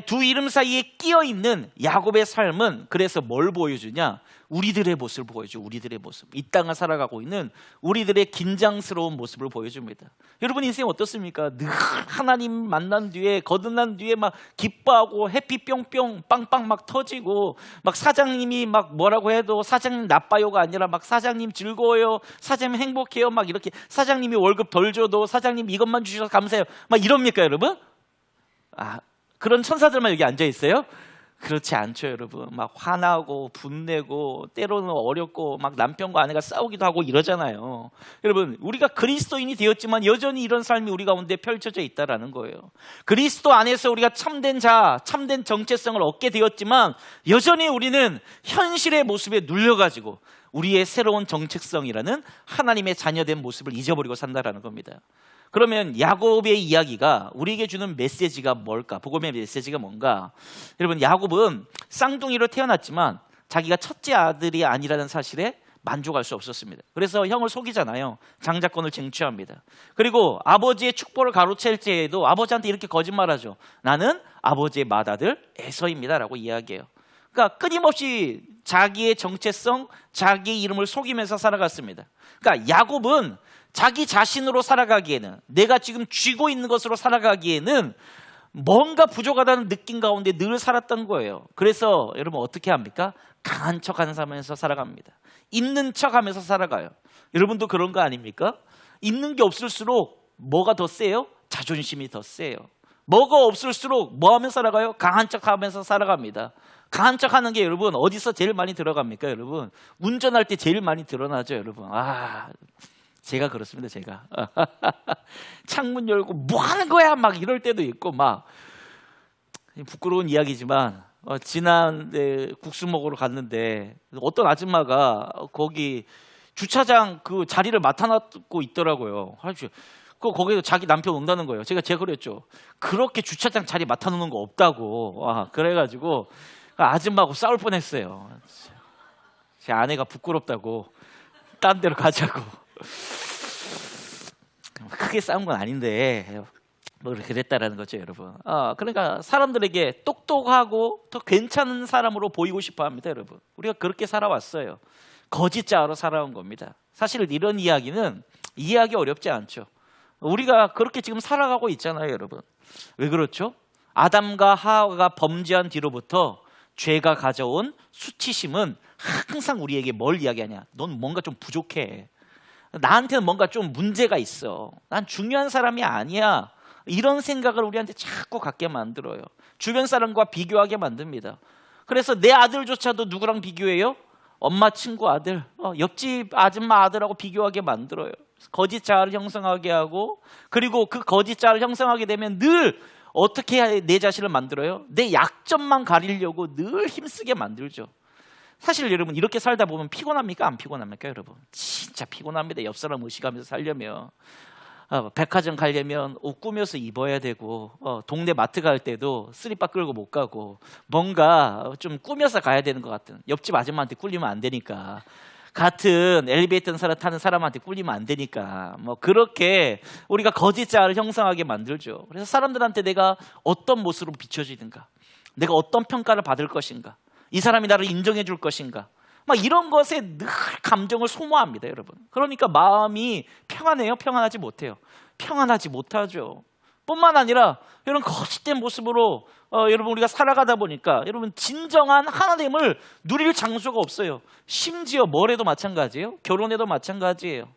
두 이름 사이에 끼어 있는 야곱의 삶은 그래서 뭘 보여주냐? 우리들의 모습을 보여줘. 우리들의 모습. 이 땅을 살아가고 있는 우리들의 긴장스러운 모습을 보여줍니다. 여러분 인생 어떻습니까? 늘 하나님 만난 뒤에, 거듭난 뒤에 막 기뻐하고 해피 뿅뿅 빵빵 막 터지고, 막 사장님이 막 뭐라고 해도 사장님 나빠요가 아니라 막 사장님 즐거워요, 사장님 행복해요, 막 이렇게 사장님이 월급 덜 줘도 사장님 이것만 주셔서 감사해요, 막 이럽니까 여러분? 그런 천사들만 여기 앉아 있어요? 그렇지 않죠, 여러분. 막 화나고 분내고 때로는 어렵고 막 남편과 아내가 싸우기도 하고 이러잖아요. 여러분, 우리가 그리스도인이 되었지만 여전히 이런 삶이 우리 가운데 펼쳐져 있다라는 거예요. 그리스도 안에서 우리가 참된 참된 정체성을 얻게 되었지만 여전히 우리는 현실의 모습에 눌려가지고 우리의 새로운 정체성이라는 하나님의 자녀된 모습을 잊어버리고 산다라는 겁니다. 그러면 야곱의 이야기가 우리에게 주는 메시지가 뭘까? 복음의 메시지가 뭔가? 여러분, 야곱은 쌍둥이로 태어났지만 자기가 첫째 아들이 아니라는 사실에 만족할 수 없었습니다. 그래서 형을 속이잖아요. 장자권을 쟁취합니다. 그리고 아버지의 축복을 가로챌 때에도 아버지한테 이렇게 거짓말하죠. 나는 아버지의 맏아들 에서입니다 라고 이야기해요. 그러니까 끊임없이 자기의 정체성, 자기의 이름을 속이면서 살아갔습니다. 그러니까 야곱은 자기 자신으로 살아가기에는, 내가 지금 쥐고 있는 것으로 살아가기에는 뭔가 부족하다는 느낌 가운데 늘 살았던 거예요. 그래서 여러분 어떻게 합니까? 강한 척하면서 살아갑니다. 있는 척하면서 살아가요. 여러분도 그런 거 아닙니까? 있는 게 없을수록 뭐가 더 세요? 자존심이 더 세요. 뭐가 없을수록 뭐 하면서 살아가요? 강한 척하면서 살아갑니다. 강한 척하는 게 여러분 어디서 제일 많이 들어갑니까, 여러분? 운전할 때 제일 많이 드러나죠, 여러분. 제가 그렇습니다, 제가. 창문 열고 뭐 하는 거야? 막 이럴 때도 있고, 막. 부끄러운 이야기지만, 지난해 국수 먹으러 갔는데, 어떤 아줌마가 거기 주차장 그 자리를 맡아놓고 있더라고요. 거기서 자기 남편 온다는 거예요. 제가 그랬죠. 그렇게 주차장 자리 맡아놓는 거 없다고. 그래가지고, 아줌마하고 싸울 뻔했어요. 제 아내가 부끄럽다고, 딴 데로 가자고. 크게 싸운 건 아닌데 뭐 그랬다라는 거죠, 여러분. 그러니까 사람들에게 똑똑하고 더 괜찮은 사람으로 보이고 싶어 합니다, 여러분. 우리가 그렇게 살아왔어요. 거짓자로 살아온 겁니다. 사실 이런 이야기는 이해하기 어렵지 않죠. 우리가 그렇게 지금 살아가고 있잖아요, 여러분. 왜 그렇죠? 아담과 하와가 범죄한 뒤로부터 죄가 가져온 수치심은 항상 우리에게 뭘 이야기하냐? 넌 뭔가 좀 부족해. 나한테는 뭔가 좀 문제가 있어. 난 중요한 사람이 아니야. 이런 생각을 우리한테 자꾸 갖게 만들어요. 주변 사람과 비교하게 만듭니다. 그래서 내 아들조차도 누구랑 비교해요? 엄마 친구 아들, 옆집 아줌마 아들하고 비교하게 만들어요. 거짓 자아를 형성하게 하고, 그리고 그 거짓 자아를 형성하게 되면 늘 어떻게 내 자신을 만들어요? 내 약점만 가리려고 늘 힘쓰게 만들죠. 사실 여러분 이렇게 살다 보면 피곤합니까? 안 피곤합니까, 여러분? 진짜 피곤합니다. 옆 사람 의식하면서 살려면. 백화점 가려면 옷 꾸며서 입어야 되고, 동네 마트 갈 때도 스리빠 끌고 못 가고, 뭔가 좀 꾸며서 가야 되는 것 같은, 옆집 아줌마한테 꿀리면 안 되니까, 같은 엘리베이터 타는 사람한테 꿀리면 안 되니까, 뭐 그렇게 우리가 거짓자를 형성하게 만들죠. 그래서 사람들한테 내가 어떤 모습으로 비춰지는가, 내가 어떤 평가를 받을 것인가, 이 사람이 나를 인정해 줄 것인가, 막 이런 것에 늘 감정을 소모합니다, 여러분. 그러니까 마음이 평안해요? 평안하지 못해요? 평안하지 못하죠. 뿐만 아니라 이런 거짓된 모습으로 여러분 우리가 살아가다 보니까 여러분 진정한 하나님을 누릴 장소가 없어요. 심지어 뭐래도 마찬가지예요. 결혼해도 마찬가지예요.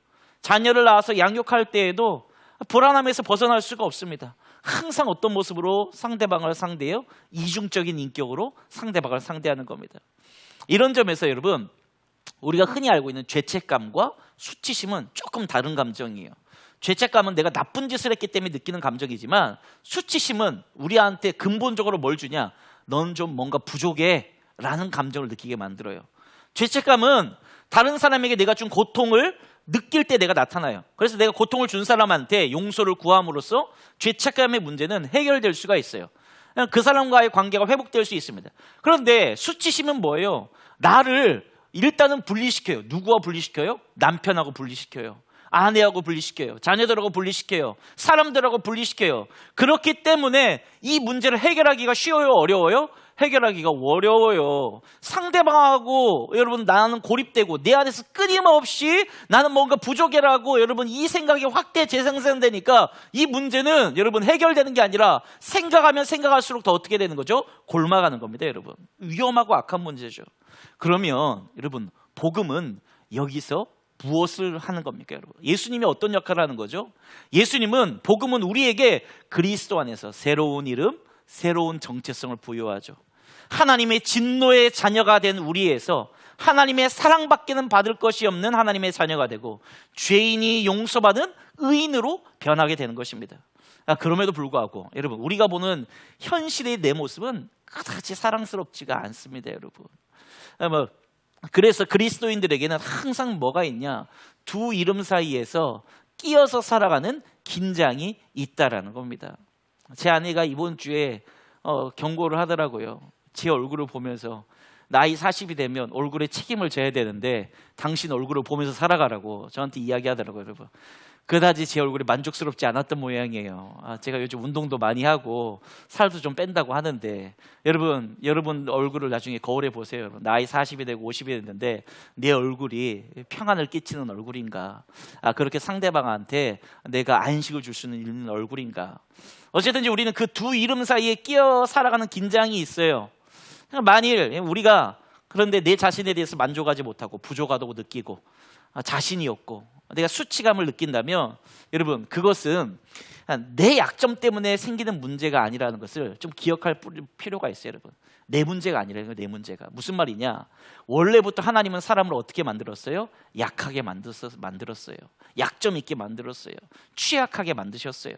자녀를 낳아서 양육할 때에도 불안함에서 벗어날 수가 없습니다. 항상 어떤 모습으로 상대방을 상대해요? 이중적인 인격으로 상대방을 상대하는 겁니다. 이런 점에서 여러분, 우리가 흔히 알고 있는 죄책감과 수치심은 조금 다른 감정이에요. 죄책감은 내가 나쁜 짓을 했기 때문에 느끼는 감정이지만, 수치심은 우리한테 근본적으로 뭘 주냐? 넌 좀 뭔가 부족해 라는 감정을 느끼게 만들어요. 죄책감은 다른 사람에게 내가 준 고통을 느낄 때 내가 나타나요. 그래서 내가 고통을 준 사람한테 용서를 구함으로써 죄책감의 문제는 해결될 수가 있어요. 그 사람과의 관계가 회복될 수 있습니다. 그런데 수치심은 뭐예요? 나를 일단은 분리시켜요. 누구와 분리시켜요? 남편하고 분리시켜요. 아내하고 분리시켜요. 자녀들하고 분리시켜요. 사람들하고 분리시켜요. 그렇기 때문에 이 문제를 해결하기가 쉬워요? 어려워요? 해결하기가 어려워요. 상대방하고 여러분 나는 고립되고 내 안에서 끊임없이 나는 뭔가 부족해라고 여러분 이 생각이 확대 재생산되니까 이 문제는 여러분 해결되는 게 아니라 생각하면 생각할수록 더 어떻게 되는 거죠? 골마가는 겁니다, 여러분. 위험하고 악한 문제죠. 그러면 여러분 복음은 여기서 무엇을 하는 겁니까, 여러분? 예수님이 어떤 역할을 하는 거죠? 예수님은 복음은 우리에게 그리스도 안에서 새로운 이름, 새로운 정체성을 부여하죠. 하나님의 진노의 자녀가 된 우리에서 하나님의 사랑받기는 받을 것이 없는 하나님의 자녀가 되고 죄인이 용서받은 의인으로 변하게 되는 것입니다. 그럼에도 불구하고 여러분 우리가 보는 현실의 내 모습은 그다지 사랑스럽지가 않습니다, 여러분. 그래서 그리스도인들에게는 항상 뭐가 있냐? 두 이름 사이에서 끼어서 살아가는 긴장이 있다라는 겁니다. 제 아내가 이번 주에 경고를 하더라고요. 제 얼굴을 보면서 나이 40이 되면 얼굴에 책임을 져야 되는데 당신 얼굴을 보면서 살아가라고 저한테 이야기하더라고요, 여러분. 그다지 제 얼굴이 만족스럽지 않았던 모양이에요. 제가 요즘 운동도 많이 하고 살도 좀 뺀다고 하는데 여러분 얼굴을 나중에 거울에 보세요. 여러분. 나이 40이 되고 50이 됐는데 내 얼굴이 평안을 끼치는 얼굴인가? 그렇게 상대방한테 내가 안식을 줄 수 있는 얼굴인가? 어쨌든지 우리는 그 두 이름 사이에 끼어 살아가는 긴장이 있어요. 만일 우리가 그런데 내 자신에 대해서 만족하지 못하고 부족하다고 느끼고 자신이 없고 내가 수치감을 느낀다면 여러분 그것은 내 약점 때문에 생기는 문제가 아니라는 것을 좀 기억할 필요가 있어요, 여러분. 내 문제가 아니라는 거예요, 내 문제가. 무슨 말이냐? 원래부터 하나님은 사람을 어떻게 만들었어요? 약하게 만들었어요. 약점 있게 만들었어요. 취약하게 만드셨어요.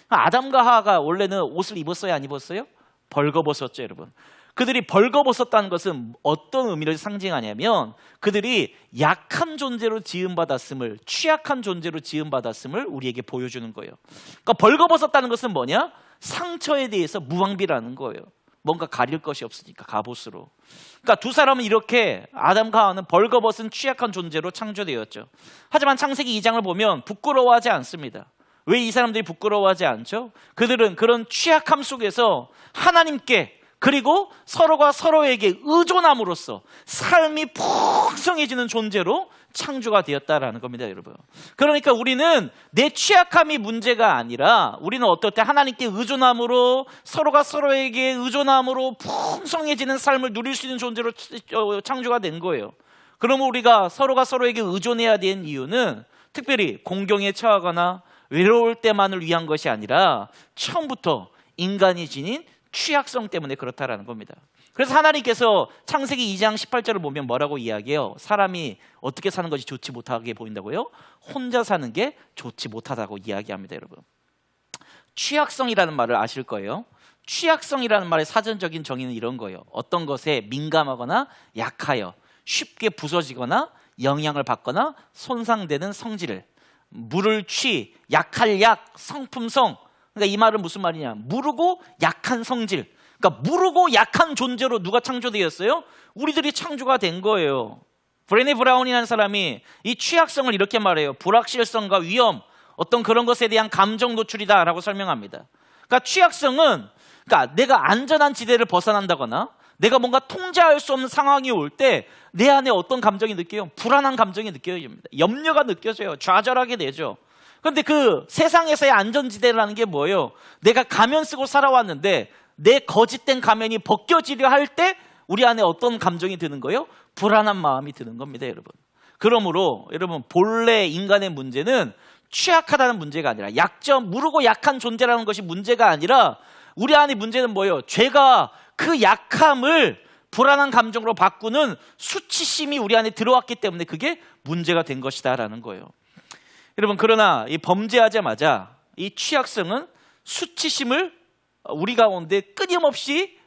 아담과 하와가 원래는 옷을 입었어요, 안 입었어요? 벌거벗었죠, 여러분. 그들이 벌거벗었다는 것은 어떤 의미를 상징하냐면 그들이 약한 존재로 지음받았음을, 취약한 존재로 지음받았음을 우리에게 보여주는 거예요. 그러니까 벌거벗었다는 것은 뭐냐? 상처에 대해서 무방비라는 거예요. 뭔가 가릴 것이 없으니까 갑옷으로. 그러니까 두 사람은 이렇게 아담과 하와는 벌거벗은 취약한 존재로 창조되었죠. 하지만 창세기 2장을 보면 부끄러워하지 않습니다. 왜 이 사람들이 부끄러워하지 않죠? 그들은 그런 취약함 속에서 하나님께 그리고 서로가 서로에게 의존함으로써 삶이 풍성해지는 존재로 창조가 되었다라는 겁니다, 여러분. 그러니까 우리는 내 취약함이 문제가 아니라 우리는 어떨 때 하나님께 의존함으로 서로가 서로에게 의존함으로 풍성해지는 삶을 누릴 수 있는 존재로 창조가 된 거예요. 그러면 우리가 서로가 서로에게 의존해야 되는 이유는 특별히 공경에 처하거나 외로울 때만을 위한 것이 아니라 처음부터 인간이 지닌 취약성 때문에 그렇다라는 겁니다. 그래서 하나님께서 창세기 2장 18절을 보면 뭐라고 이야기해요? 사람이 어떻게 사는 것이 좋지 못하게 보인다고요? 혼자 사는 게 좋지 못하다고 이야기합니다, 여러분. 취약성이라는 말을 아실 거예요. 취약성이라는 말의 사전적인 정의는 이런 거예요. 어떤 것에 민감하거나 약하여 쉽게 부서지거나 영향을 받거나 손상되는 성질. 물을 취, 약할 약, 성품성. 그러니까 이 말은 무슨 말이냐? 무르고 약한 성질. 그러니까 무르고 약한 존재로 누가 창조되었어요? 우리들이 창조가 된 거예요. 브레네 브라운이라는 사람이 이 취약성을 이렇게 말해요. 불확실성과 위험, 어떤 그런 것에 대한 감정 노출이다라고 설명합니다. 그러니까 취약성은 그러니까 내가 안전한 지대를 벗어난다거나 내가 뭔가 통제할 수 없는 상황이 올 때 내 안에 어떤 감정이 느껴요? 불안한 감정이 느껴집니다. 염려가 느껴져요. 좌절하게 되죠. 그런데 그 세상에서의 안전지대라는 게 뭐예요? 내가 가면 쓰고 살아왔는데 내 거짓된 가면이 벗겨지려 할 때 우리 안에 어떤 감정이 드는 거예요? 불안한 마음이 드는 겁니다, 여러분. 그러므로 여러분 본래 인간의 문제는 취약하다는 문제가 아니라 약점, 무르고 약한 존재라는 것이 문제가 아니라 우리 안의 문제는 뭐예요? 죄가 그 약함을 불안한 감정으로 바꾸는 수치심이 우리 안에 들어왔기 때문에 그게 문제가 된 것이다라는 거예요. 여러분, 그러나 이 범죄하자마자 이 취약성은 수치심을 우리 가운데 끊임없이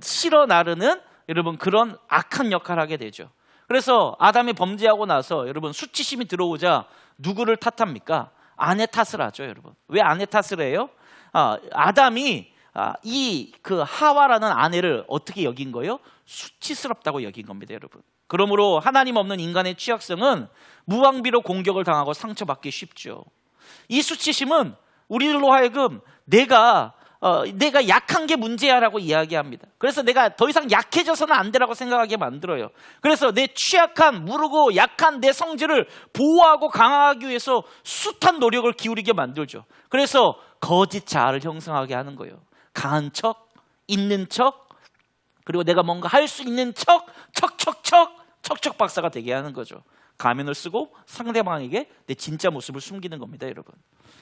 실어 나르는 여러분 그런 악한 역할을 하게 되죠. 그래서 아담이 범죄하고 나서 여러분 수치심이 들어오자 누구를 탓합니까? 아내 탓을 하죠, 여러분. 왜 아내 탓을 해요? 아담이 이 그 하와라는 아내를 어떻게 여긴 거예요? 수치스럽다고 여긴 겁니다, 여러분. 그러므로 하나님 없는 인간의 취약성은 무방비로 공격을 당하고 상처받기 쉽죠. 이 수치심은 우리들로 하여금 내가 약한 게 문제야라고 이야기합니다. 그래서 내가 더 이상 약해져서는 안 되라고 생각하게 만들어요. 그래서 내 취약한, 무르고 약한 내 성질을 보호하고 강화하기 위해서 숱한 노력을 기울이게 만들죠. 그래서 거짓 자아를 형성하게 하는 거예요. 강한 척, 있는 척, 그리고 내가 뭔가 할 수 있는 척, 척척 박사가 되게 하는 거죠. 가면을 쓰고 상대방에게 내 진짜 모습을 숨기는 겁니다, 여러분.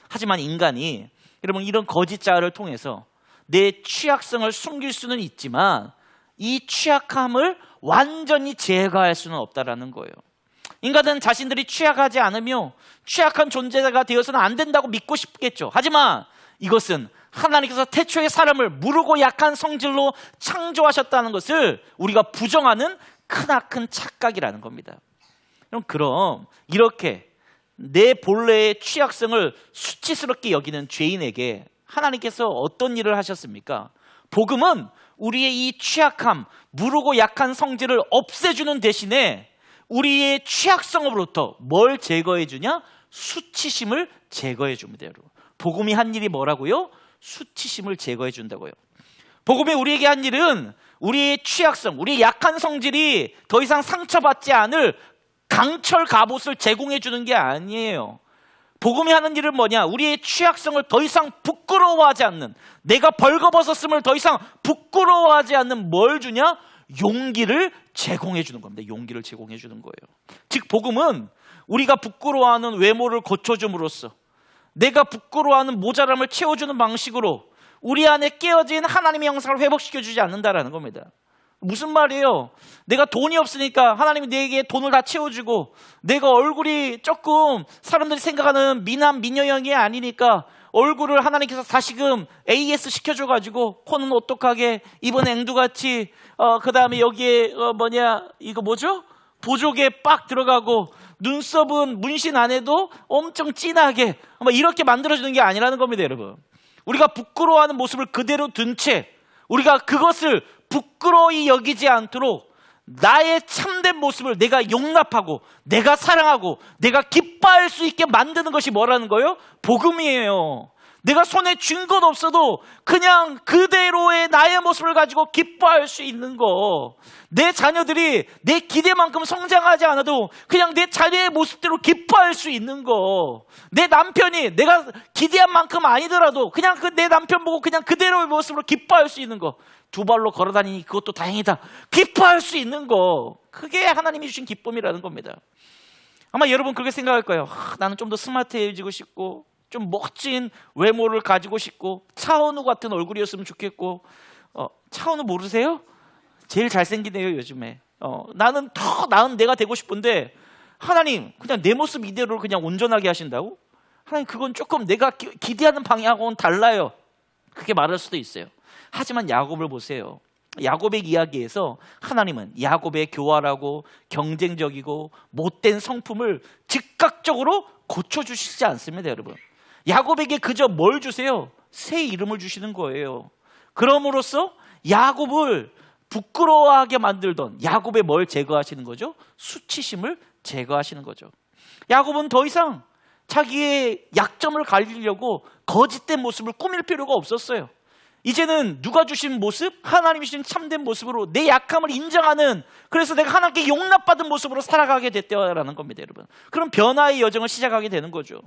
하지만 인간이 여러분 이런 거짓 자아를 통해서 내 취약성을 숨길 수는 있지만 이 취약함을 완전히 제거할 수는 없다라는 거예요. 인간은 자신들이 취약하지 않으며 취약한 존재가 되어서는 안 된다고 믿고 싶겠죠. 하지만 이것은 하나님께서 태초에 사람을 무르고 약한 성질로 창조하셨다는 것을 우리가 부정하는 크나큰 착각이라는 겁니다. 그럼 이렇게 내 본래의 취약성을 수치스럽게 여기는 죄인에게 하나님께서 어떤 일을 하셨습니까? 복음은 우리의 이 취약함, 무르고 약한 성질을 없애주는 대신에 우리의 취약성으로부터 뭘 제거해 주냐? 수치심을 제거해 줍니다, 여러분. 복음이 한 일이 뭐라고요? 수치심을 제거해 준다고요. 복음이 우리에게 한 일은 우리의 취약성, 우리의 약한 성질이 더 이상 상처받지 않을 강철 갑옷을 제공해 주는 게 아니에요. 복음이 하는 일은 뭐냐? 우리의 취약성을 더 이상 부끄러워하지 않는, 내가 벌거벗었음을 더 이상 부끄러워하지 않는 뭘 주냐? 용기를 제공해 주는 겁니다. 용기를 제공해 주는 거예요. 즉 복음은 우리가 부끄러워하는 외모를 고쳐줌으로써 내가 부끄러워하는 모자람을 채워주는 방식으로 우리 안에 깨어진 하나님의 형상을 회복시켜주지 않는다라는 겁니다. 무슨 말이에요? 내가 돈이 없으니까 하나님이 내게 돈을 다 채워주고 내가 얼굴이 조금 사람들이 생각하는 미남 미녀형이 아니니까 얼굴을 하나님께서 다시금 AS 시켜줘가지고 코는 오똑하게 입은 앵두같이 그 다음에 여기에 이거 뭐죠? 보조개 빡 들어가고 눈썹은 문신 안 해도 엄청 진하게 이렇게 만들어주는 게 아니라는 겁니다, 여러분. 우리가 부끄러워하는 모습을 그대로 둔 채 우리가 그것을 부끄러이 여기지 않도록 나의 참된 모습을 내가 용납하고 내가 사랑하고 내가 기뻐할 수 있게 만드는 것이 뭐라는 거예요? 복음이에요. 내가 손에 쥔 것 없어도 그냥 그대로의 나의 모습을 가지고 기뻐할 수 있는 거. 내 자녀들이 내 기대만큼 성장하지 않아도 그냥 내 자녀의 모습대로 기뻐할 수 있는 거. 내 남편이 내가 기대한 만큼 아니더라도 그냥 내 남편 보고 그냥 그대로의 모습으로 기뻐할 수 있는 거. 두 발로 걸어다니니 그것도 다행이다. 기뻐할 수 있는 거. 그게 하나님이 주신 기쁨이라는 겁니다. 아마 여러분 그렇게 생각할 거예요. 나는 좀 더 스마트해지고 싶고 좀 멋진 외모를 가지고 싶고 차은우 같은 얼굴이었으면 좋겠고 차은우 모르세요? 제일 잘생기네요 요즘에. 나는 더 나은 내가 되고 싶은데 하나님 그냥 내 모습 이대로 그냥 온전하게 하신다고? 하나님 그건 조금 내가 기대하는 방향하고는 달라요. 그렇게 말할 수도 있어요. 하지만 야곱을 보세요. 야곱의 이야기에서 하나님은 야곱의 교활하고 경쟁적이고 못된 성품을 즉각적으로 고쳐주시지 않습니다, 여러분. 야곱에게 그저 뭘 주세요? 새 이름을 주시는 거예요. 그럼으로써 야곱을 부끄러워하게 만들던 야곱의 뭘 제거하시는 거죠? 수치심을 제거하시는 거죠. 야곱은 더 이상 자기의 약점을 가리려고 거짓된 모습을 꾸밀 필요가 없었어요. 이제는 누가 주신 모습? 하나님이 주신 참된 모습으로 내 약함을 인정하는, 그래서 내가 하나님께 용납받은 모습으로 살아가게 됐다라는 겁니다, 여러분. 그럼 변화의 여정을 시작하게 되는 거죠.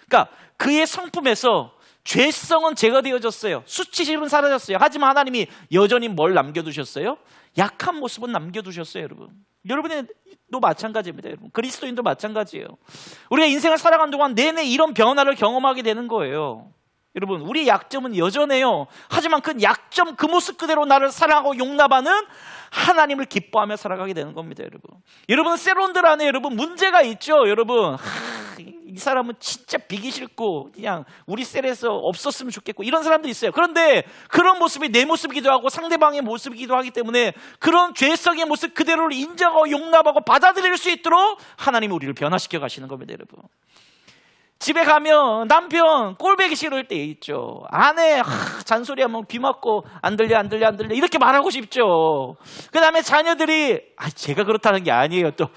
그러니까 그의 성품에서 죄성은 제거되어졌어요. 수치심은 사라졌어요. 하지만 하나님이 여전히 뭘 남겨두셨어요? 약한 모습은 남겨두셨어요, 여러분. 여러분도 마찬가지입니다. 여러분. 그리스도인도 마찬가지예요. 우리가 인생을 살아가는 동안 내내 이런 변화를 경험하게 되는 거예요. 여러분, 우리의 약점은 여전해요. 하지만 그 약점, 그 모습 그대로 나를 사랑하고 용납하는 하나님을 기뻐하며 살아가게 되는 겁니다. 여러분 세론들 안에 여러분 문제가 있죠. 여러분 이 사람은 진짜 비기 싫고 그냥 우리 셀에서 없었으면 좋겠고 이런 사람도 있어요. 그런데 그런 모습이 내 모습이기도 하고 상대방의 모습이기도 하기 때문에 그런 죄성의 모습 그대로를 인정하고 용납하고 받아들일 수 있도록 하나님이 우리를 변화시켜 가시는 겁니다. 여러분, 집에 가면 남편 꼴보기 싫을 때 있죠. 아내 잔소리하면 귀 막고 안 들려 이렇게 말하고 싶죠. 그 다음에 자녀들이 제가 그렇다는 게 아니에요. 또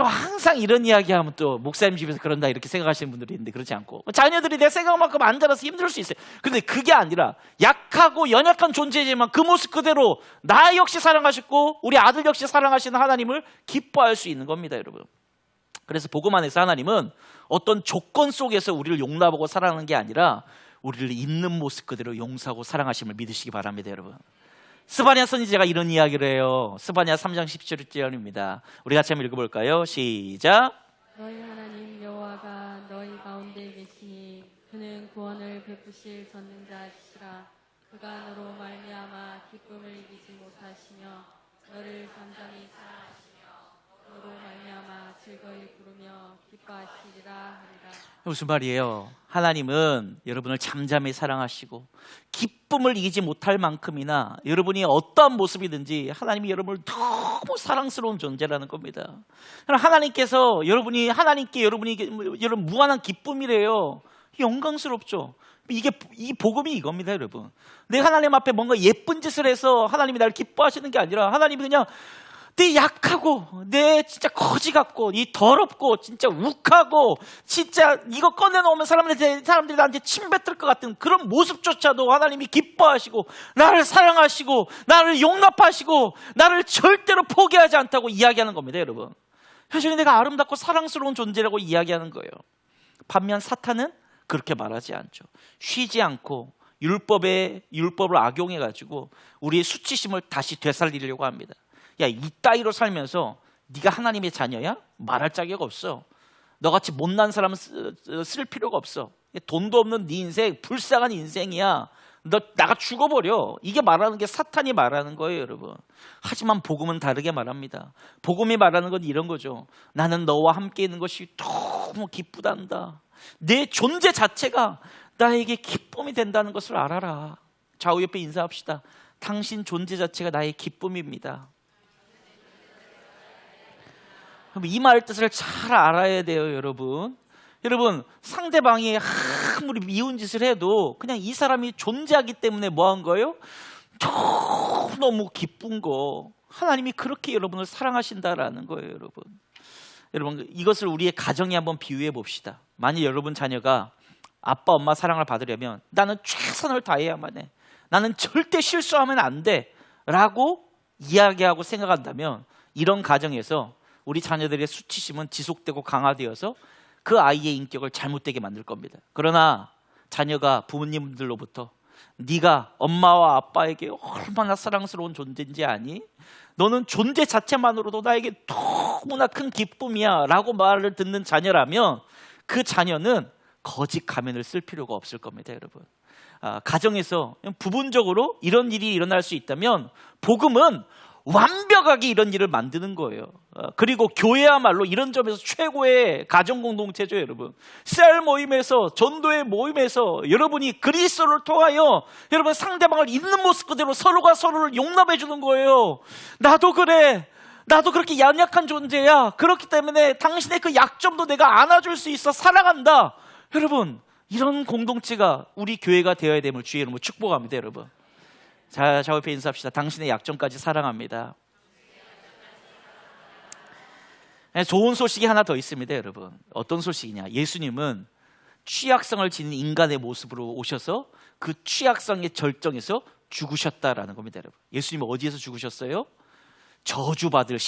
항상 이런 이야기하면 또 목사님 집에서 그런다 이렇게 생각하시는 분들이 있는데 그렇지 않고 자녀들이 내 생각만큼 안 자라서 힘들 수 있어요. 근데 그게 아니라 약하고 연약한 존재지만 그 모습 그대로 나 역시 사랑하시고 우리 아들 역시 사랑하시는 하나님을 기뻐할 수 있는 겁니다. 여러분, 그래서 복음 안에서 하나님은 어떤 조건 속에서 우리를 용납하고 사랑하는 게 아니라 우리를 있는 모습 그대로 용서하고 사랑하심을 믿으시기 바랍니다. 여러분, 스바냐 선지자가 이런 이야기를 해요. 스바냐 3장 17절입니다. 우리 같이 한번 읽어볼까요? 시작. 너희 하나님 여호와가 너희 가운데 계시니 그는 구원을 베푸실 전능자시라. 그가 너로 말미암아 기쁨을 이기지 못하시며 너를 잠잠히 사랑하시며 너로 말미암아 즐거이 부르며 기뻐하시리라 하리라. 무슨 말이에요? 하나님은 여러분을 잠잠히 사랑하시고 기쁨을 이기지 못할 만큼이나 여러분이 어떠한 모습이든지 하나님이 여러분을 너무 사랑스러운 존재라는 겁니다. 하나님께서 하나님께 여러분 무한한 기쁨이래요. 영광스럽죠. 이 복음이 이겁니다. 여러분, 내가 하나님 앞에 뭔가 예쁜 짓을 해서 하나님이 나를 기뻐하시는 게 아니라 하나님이 그냥 내 약하고 내 진짜 거지 같고 이 더럽고 진짜 욱하고 진짜 이거 꺼내놓으면 사람들이 나한테 침 뱉을 것 같은 그런 모습조차도 하나님이 기뻐하시고 나를 사랑하시고 나를 용납하시고 나를 절대로 포기하지 않다고 이야기하는 겁니다. 여러분, 사실 내가 아름답고 사랑스러운 존재라고 이야기하는 거예요. 반면 사탄은 그렇게 말하지 않죠. 쉬지 않고 율법을 악용해가지고 우리의 수치심을 다시 되살리려고 합니다. 야, 이따위로 살면서 네가 하나님의 자녀야? 말할 자격 없어. 너같이 못난 사람은 쓸 필요가 없어. 돈도 없는 네 인생 불쌍한 인생이야. 너 나가 죽어버려. 이게 말하는 게 사탄이 말하는 거예요. 여러분, 하지만 복음은 다르게 말합니다. 복음이 말하는 건 이런 거죠. 나는 너와 함께 있는 것이 너무 기쁘단다. 내 존재 자체가 나에게 기쁨이 된다는 것을 알아라. 좌우 옆에 인사합시다. 당신 존재 자체가 나의 기쁨입니다. 이 말 뜻을 잘 알아야 돼요. 여러분, 상대방이 아무리 미운 짓을 해도 그냥 이 사람이 존재하기 때문에 뭐 한 거예요? 너무 기쁜 거. 하나님이 그렇게 여러분을 사랑하신다라는 거예요. 여러분, 이것을 우리의 가정에 한번 비유해 봅시다. 만약 여러분 자녀가 아빠 엄마 사랑을 받으려면 나는 최선을 다해야만 해, 나는 절대 실수하면 안 돼 라고 이야기하고 생각한다면 이런 가정에서 우리 자녀들의 수치심은 지속되고 강화되어서 그 아이의 인격을 잘못되게 만들 겁니다. 그러나 자녀가 부모님들로부터 네가 엄마와 아빠에게 얼마나 사랑스러운 존재인지 아니? 너는 존재 자체만으로도 나에게 너무나 큰 기쁨이야 라고 말을 듣는 자녀라면 그 자녀는 거짓 가면을 쓸 필요가 없을 겁니다. 여러분, 가정에서 부분적으로 이런 일이 일어날 수 있다면 복음은 완벽하게 이런 일을 만드는 거예요. 그리고 교회야말로 이런 점에서 최고의 가정 공동체죠. 여러분, 셀 모임에서, 전도의 모임에서 여러분이 그리스도를 통하여 여러분 상대방을 있는 모습 그대로 서로가 서로를 용납해 주는 거예요. 나도 그래, 나도 그렇게 연약한 존재야. 그렇기 때문에 당신의 그 약점도 내가 안아줄 수 있어. 사랑한다. 여러분, 이런 공동체가 우리 교회가 되어야 됨을 주의 이름으로 축복합니다. 여러분, 자, 좌우 옆에 인사합시다. 당신의 약점까지 사랑합니다. 좋은 소식이 하나 더 있습니다. 여러분, 어떤 소식이냐? 예수님은 취약성을 지닌 인간의 모습으로 오셔서 그 취약성의 절정에서 죽으셨다라는 겁니다. 여러분, 예수님은 어디에서 죽으셨어요? 저주받을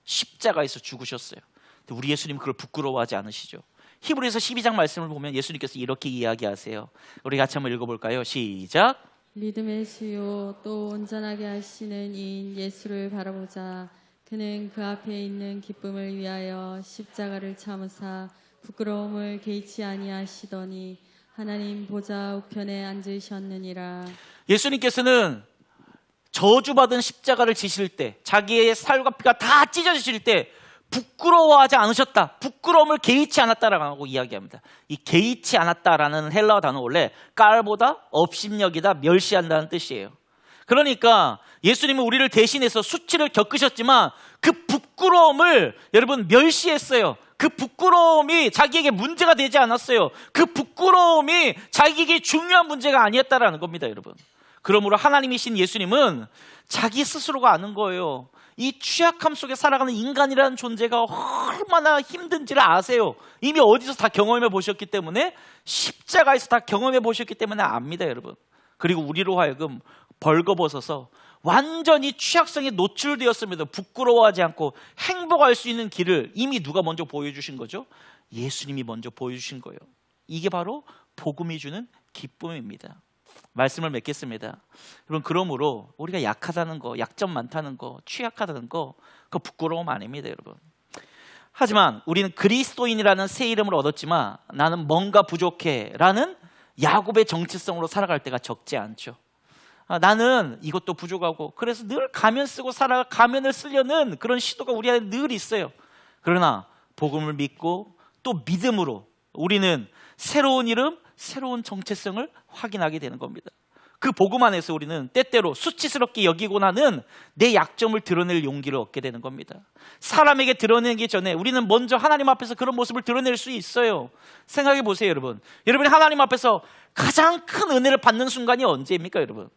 십자가에서 죽으셨어요. 근데 우리 예수님 그걸 부끄러워하지 않으시죠? 히브리서 12장 말씀을 보면 예수님께서 이렇게 이야기하세요. 우리 같이 한번 읽어볼까요? 시작. 믿음의 수요 또 온전하게 하시는 이인 예수를 바라보자. 그는 그 앞에 있는 기쁨을 위하여 십자가를 참으사 부끄러움을 개의치 아니하시더니 하나님 보좌 우편에 앉으셨느니라. 예수님께서는 저주받은 십자가를 지실 때, 자기의 살과 피가 다 찢어지실 때 부끄러워하지 않으셨다, 부끄러움을 개의치 않았다라고 이야기합니다. 이 개의치 않았다라는 헬라어 단어 원래 깔보다, 업심여기다, 멸시한다는 뜻이에요. 그러니까 예수님은 우리를 대신해서 수치를 겪으셨지만 그 부끄러움을 여러분 멸시했어요. 그 부끄러움이 자기에게 문제가 되지 않았어요. 그 부끄러움이 자기에게 중요한 문제가 아니었다라는 겁니다, 여러분. 그러므로 하나님이신 예수님은 자기 스스로가 아는 거예요. 이 취약함 속에 살아가는 인간이라는 존재가 얼마나 힘든지를 아세요. 이미 어디서 다 경험해 보셨기 때문에, 십자가에서 다 경험해 보셨기 때문에 압니다, 여러분. 그리고 우리로 하여금 벌거벗어서 완전히 취약성에 노출되었음에도 부끄러워하지 않고 행복할 수 있는 길을 이미 누가 먼저 보여주신 거죠? 예수님이 먼저 보여주신 거예요. 이게 바로 복음이 주는 기쁨입니다. 말씀을 맺겠습니다. 여러분, 그러므로 우리가 약하다는 거, 약점 많다는 거, 취약하다는 거, 그거 부끄러움 아닙니다, 여러분. 하지만 우리는 그리스도인이라는 새 이름을 얻었지만 나는 뭔가 부족해 라는 야곱의 정체성으로 살아갈 때가 적지 않죠. 나는 이것도 부족하고, 그래서 늘 가면 쓰고 가면을 쓰려는 그런 시도가 우리 안에 늘 있어요. 그러나 복음을 믿고 또 믿음으로 우리는 새로운 이름, 새로운 정체성을 확인하게 되는 겁니다. 그 복음 안에서 우리는 때때로 수치스럽게 여기고 나는 내 약점을 드러낼 용기를 얻게 되는 겁니다. 사람에게 드러내기 전에 우리는 먼저 하나님 앞에서 그런 모습을 드러낼 수 있어요. 생각해 보세요, 여러분. 여러분이 하나님 앞에서 가장 큰 은혜를 받는 순간이 언제입니까, 여러분?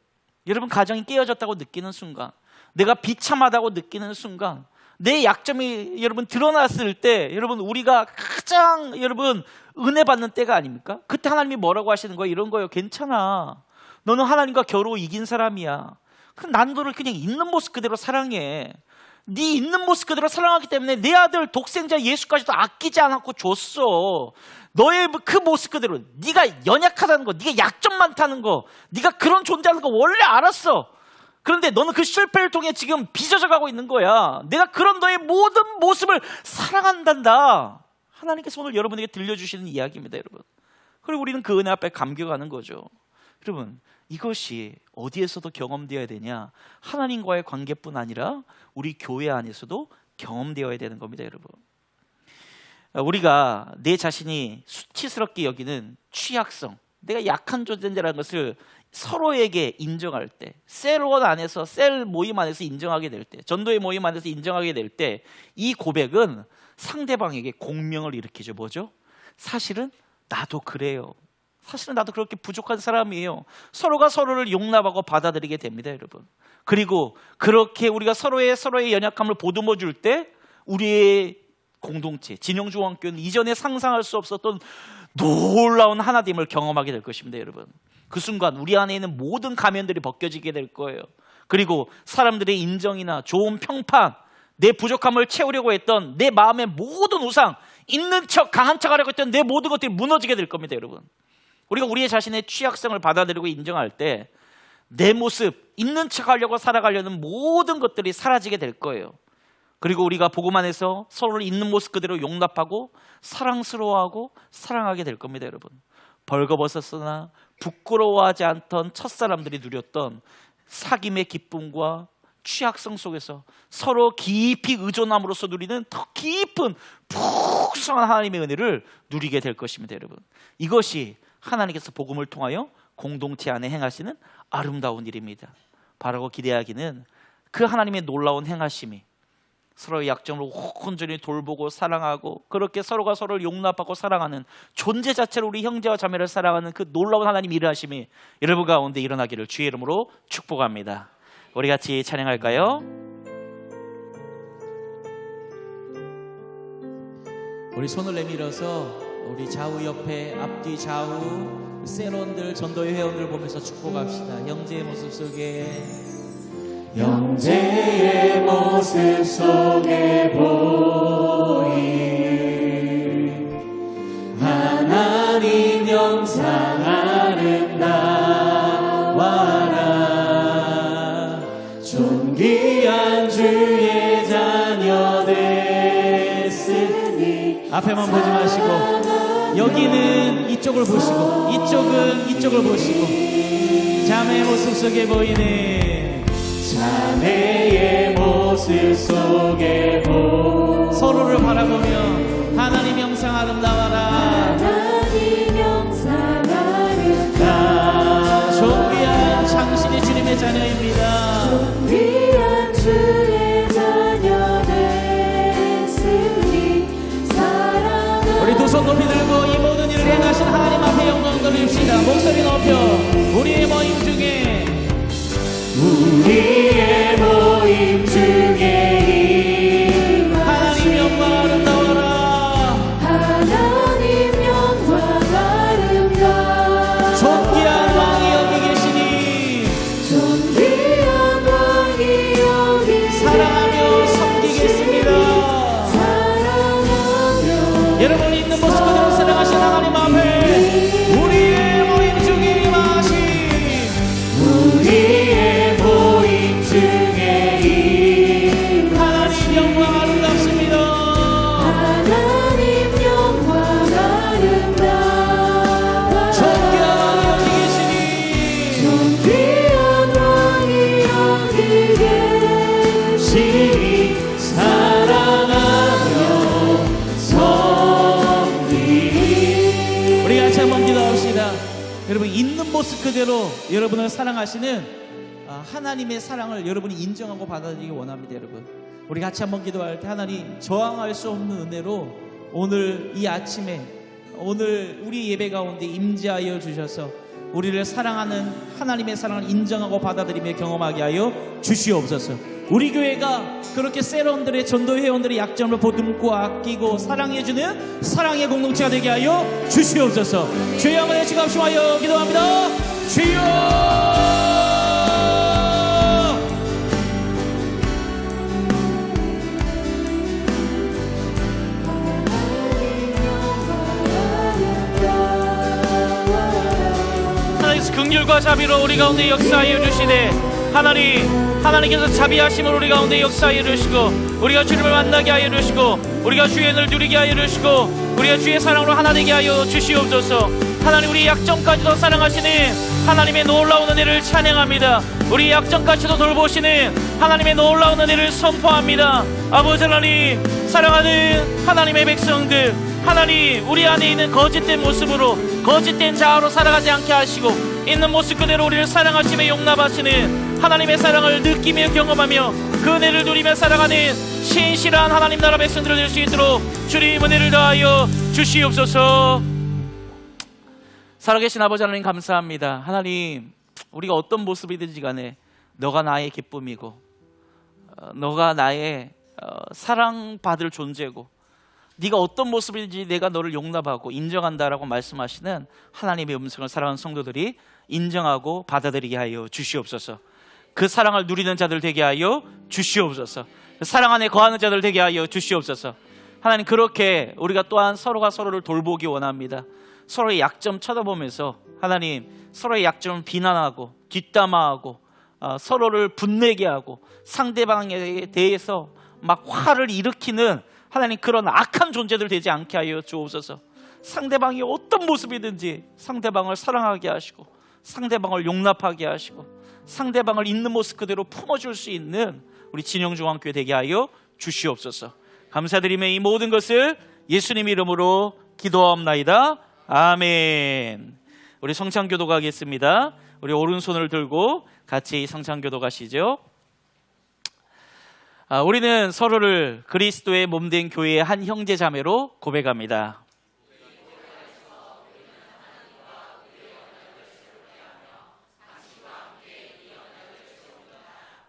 여러분, 가정이 깨어졌다고 느끼는 순간, 내가 비참하다고 느끼는 순간, 내 약점이 여러분 드러났을 때, 여러분 우리가 가장 여러분 은혜 받는 때가 아닙니까? 그때 하나님이 뭐라고 하시는 거예요? 이런 거예요. 괜찮아. 너는 하나님과 겨루 이긴 사람이야. 그럼 난 너를 그냥 있는 모습 그대로 사랑해. 네 있는 모습 그대로 사랑하기 때문에 내 아들 독생자 예수까지도 아끼지 않고 줬어. 너의 그 모습 그대로, 네가 연약하다는 거, 네가 약점 많다는 거, 네가 그런 존재하는 거 원래 알았어. 그런데 너는 그 실패를 통해 지금 빚어져 가고 있는 거야. 내가 그런 너의 모든 모습을 사랑한단다. 하나님께서 오늘 여러분에게 들려주시는 이야기입니다, 여러분. 그리고 우리는 그 은혜 앞에 감격하는 거죠. 여러분, 이것이 어디에서도 경험되어야 되냐? 하나님과의 관계뿐 아니라 우리 교회 안에서도 경험되어야 되는 겁니다, 여러분. 우리가 내 자신이 수치스럽게 여기는 취약성, 내가 약한 존재라는 것을 서로에게 인정할 때, 셀원 안에서, 셀 모임 안에서 인정하게 될 때, 전도의 모임 안에서 인정하게 될 때, 이 고백은 상대방에게 공명을 일으키죠. 뭐죠? 사실은 나도 그래요. 사실은 나도 그렇게 부족한 사람이에요. 서로가 서로를 용납하고 받아들이게 됩니다, 여러분. 그리고 그렇게 우리가 서로의 연약함을 보듬어 줄 때 우리의 공동체, 진영중앙교회는 이전에 상상할 수 없었던 놀라운 하나됨을 경험하게 될 것입니다, 여러분. 그 순간 우리 안에 있는 모든 가면들이 벗겨지게 될 거예요. 그리고 사람들의 인정이나 좋은 평판, 내 부족함을 채우려고 했던 내 마음의 모든 우상, 있는 척 강한 척 하려고 했던 내 모든 것들이 무너지게 될 겁니다, 여러분. 우리가 우리의 자신의 취약성을 받아들이고 인정할 때 내 모습, 있는 척 하려고 살아가려는 모든 것들이 사라지게 될 거예요. 그리고 우리가 복음 안에서 서로를 있는 모습 그대로 용납하고 사랑스러워하고 사랑하게 될 겁니다, 여러분. 벌거벗었으나 부끄러워하지 않던 첫사람들이 누렸던 사귐의 기쁨과 취약성 속에서 서로 깊이 의존함으로써 누리는 더 깊은 풍성한 하나님의 은혜를 누리게 될 것입니다, 여러분. 이것이 하나님께서 복음을 통하여 공동체 안에 행하시는 아름다운 일입니다. 바라고 기대하기는 그 하나님의 놀라운 행하심이 서로의 약점을 온전히 돌보고 사랑하고, 그렇게 서로가 서로를 용납하고 사랑하는 존재 자체로 우리 형제와 자매를 사랑하는 그 놀라운 하나님 일하심이 여러분 가운데 일어나기를 주의 이름으로 축복합니다. 우리 같이 찬양할까요? 우리 손을 내밀어서 우리 좌우 옆에 앞뒤 좌우 세론들, 전도의 회원들 보면서 축복합시다. 형제의 모습 속에, 형제의 모습 속에 보이는 하나님 영상하는 나와 나, 존귀한 주의 자 앞에만 보지 마시고 여기는 이쪽을 보시고 이쪽은 이쪽을 보시고 자매의 모습 속에 보이는 자매의 모습 속에 서로를 바라보며 하나님 영상 아름다워라 나 존귀한 당신이 주님의 자녀입니다. 존귀한 주의 자녀 됐으니 사랑하는 우리 두 손 높이 들고 이 모든 일을 행하신 하나님 앞에 영광 돌립시다. 목소리 높여 우리의 모임 중에 하나님 영광 아름다워라 하나님 영광 아름다워 존귀한 왕이 여기 계시니 존귀한 왕이 여기 사랑하며 섬기겠습니다. 사랑하며 여러분 있는 모습 그대로 사랑하신 하나님 앞에 우리의 모임 중에 임하신 하나님 영광 아름답습니다. 하나님 영광 아름다워 존귀한 왕이 여기 계시니 존귀한 왕이 여기 계시니 사랑하며 우리 같이 한번 기도합시다. 여러분 있는 모습 그대로 여러분을 사랑하시는 하나님의 사랑을 여러분이 인정하고 받아들이기 원합니다. 여러분 우리 같이 한번 기도할 때 하나님 저항할 수 없는 은혜로 오늘 이 아침에 오늘 우리 예배 가운데 임재하여 주셔서 우리를 사랑하는 하나님의 사랑을 인정하고 받아들이며 경험하게 하여 주시옵소서. 우리 교회가 그렇게 세런들의 전도 회원들의 약점을 보듬고 아끼고 사랑해주는 사랑의 공동체가 되게 하여 주시옵소서. 주의 영광에 지갑심하여 기도합니다. 주여 하나님께서 긍휼과 자비로 우리 가운데 역사하여 주시네. 하나님께서 자비하심을 우리 가운데 역사하여 주시고 우리가 주님을 만나게 하여 주시고 우리가 주의 은혜를 누리게 하여 주시고 우리가 주의 사랑으로 하나 되게 하여 주시옵소서. 하나님 우리 약점까지도 사랑하시는 하나님의 놀라운 은혜를 찬양합니다. 우리 약점까지도 돌보시는 하나님의 놀라운 은혜를 선포합니다. 아버지 하나님 사랑하는 하나님의 백성들 하나님 우리 안에 있는 거짓된 모습으로 거짓된 자아로 살아가지 않게 하시고 있는 모습 그대로 우리를 사랑하시며 용납하시는 하나님의 사랑을 느끼며 경험하며 그 은혜를 누리며 살아가는 신실한 하나님 나라 백성들을 될 수 있도록 주님 은혜를 더하여 주시옵소서. 살아계신 아버지 하나님 감사합니다. 하나님 우리가 어떤 모습이든지 간에 너가 나의 기쁨이고 너가 나의 사랑받을 존재고 네가 어떤 모습인지 내가 너를 용납하고 인정한다라고 말씀하시는 하나님의 음성을 사랑하는 성도들이 인정하고 받아들이게 하여 주시옵소서. 그 사랑을 누리는 자들 되게 하여 주시옵소서. 그 사랑 안에 거하는 자들 되게 하여 주시옵소서. 하나님 그렇게 우리가 또한 서로가 서로를 돌보기 원합니다. 서로의 약점 쳐다보면서 하나님 서로의 약점을 비난하고 뒷담화하고 서로를 분내게 하고 상대방에 대해서 막 화를 일으키는 하나님 그런 악한 존재들 되지 않게 하여 주옵소서. 상대방이 어떤 모습이든지 상대방을 사랑하게 하시고 상대방을 용납하게 하시고 상대방을 있는 모습 그대로 품어줄 수 있는 우리 진영중앙교회 되게 하여 주시옵소서. 감사드리며 이 모든 것을 예수님 이름으로 기도하옵나이다. 아멘. 우리 성찬교도 가겠습니다. 우리 오른손을 들고 같이 성찬교도 가시죠. 우리는 서로를 그리스도의 몸된 교회의 한 형제 자매로 고백합니다.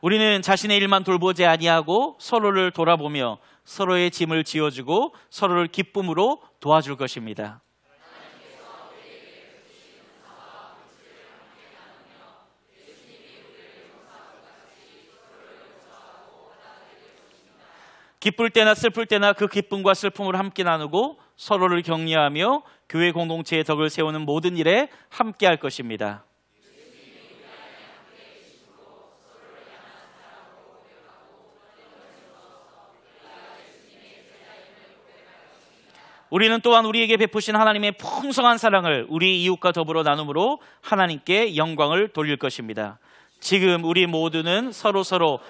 우리는 자신의 일만 돌보지 아니하고 서로를 돌아보며 서로의 짐을 지어주고 서로를 기쁨으로 도와줄 것입니다. 기쁠 때나 슬플 때나 그 기쁨과 슬픔을 함께 나누고 서로를 격려하며 교회 공동체의 덕을 세우는 모든 일에 함께 할 것입니다. 우리는 또한 우리에게 베푸신 하나님의 풍성한 사랑을 우리 이웃과 더불어 나눔으로 하나님께 영광을 돌릴 것입니다. 지금 우리 모두는 서로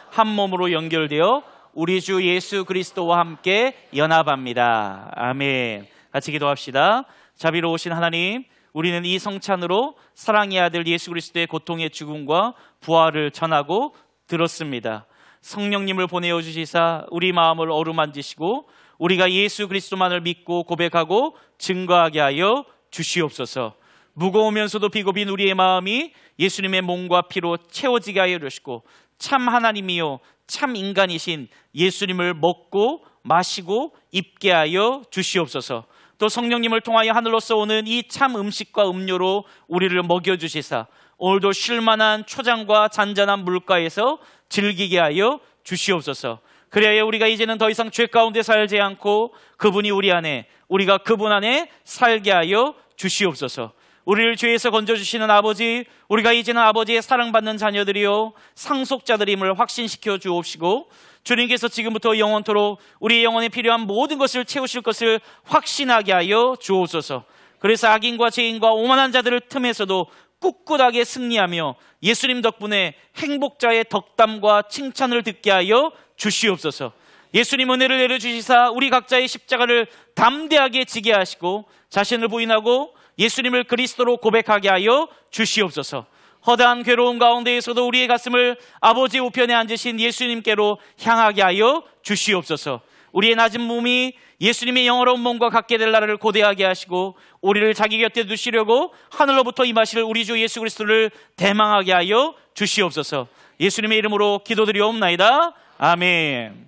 한 몸으로 연결되어 우리 주 예수 그리스도와 함께 연합합니다. 아멘. 같이 기도합시다. 자비로우신 하나님, 우리는 이 성찬으로 사랑의 아들 예수 그리스도의 고통의 죽음과 부활을 전하고 들었습니다. 성령님을 보내어 주시사 우리 마음을 어루만지시고 우리가 예수 그리스도만을 믿고 고백하고 증거하게 하여 주시옵소서. 무거우면서도 비고빈 우리의 마음이 예수님의 몸과 피로 채워지게 하여 주시고 참 하나님이요 참 인간이신 예수님을 먹고 마시고 입게 하여 주시옵소서. 또 성령님을 통하여 하늘로서 오는 이 참 음식과 음료로 우리를 먹여주시사 오늘도 쉴만한 초장과 잔잔한 물가에서 즐기게 하여 주시옵소서. 그래야 우리가 이제는 더 이상 죄 가운데 살지 않고 그분이 우리 안에, 우리가 그분 안에 살게 하여 주시옵소서. 우리를 죄에서 건져주시는 아버지, 우리가 이제는 아버지의 사랑받는 자녀들이요 상속자들임을 확신시켜 주옵시고 주님께서 지금부터 영원토록 우리의 영혼에 필요한 모든 것을 채우실 것을 확신하게 하여 주옵소서. 그래서 악인과 죄인과 오만한 자들을 틈에서도 꿋꿋하게 승리하며 예수님 덕분에 행복자의 덕담과 칭찬을 듣게 하여 주시옵소서. 예수님 은혜를 내려주시사 우리 각자의 십자가를 담대하게 지게 하시고 자신을 부인하고 예수님을 그리스도로 고백하게 하여 주시옵소서. 허다한 괴로움 가운데에서도 우리의 가슴을 아버지 우편에 앉으신 예수님께로 향하게 하여 주시옵소서. 우리의 낮은 몸이 예수님의 영원한 몸과 같게 될 날을 고대하게 하시고 우리를 자기 곁에 두시려고 하늘로부터 임하실 우리 주 예수 그리스도를 대망하게 하여 주시옵소서. 예수님의 이름으로 기도드리옵나이다. 아멘.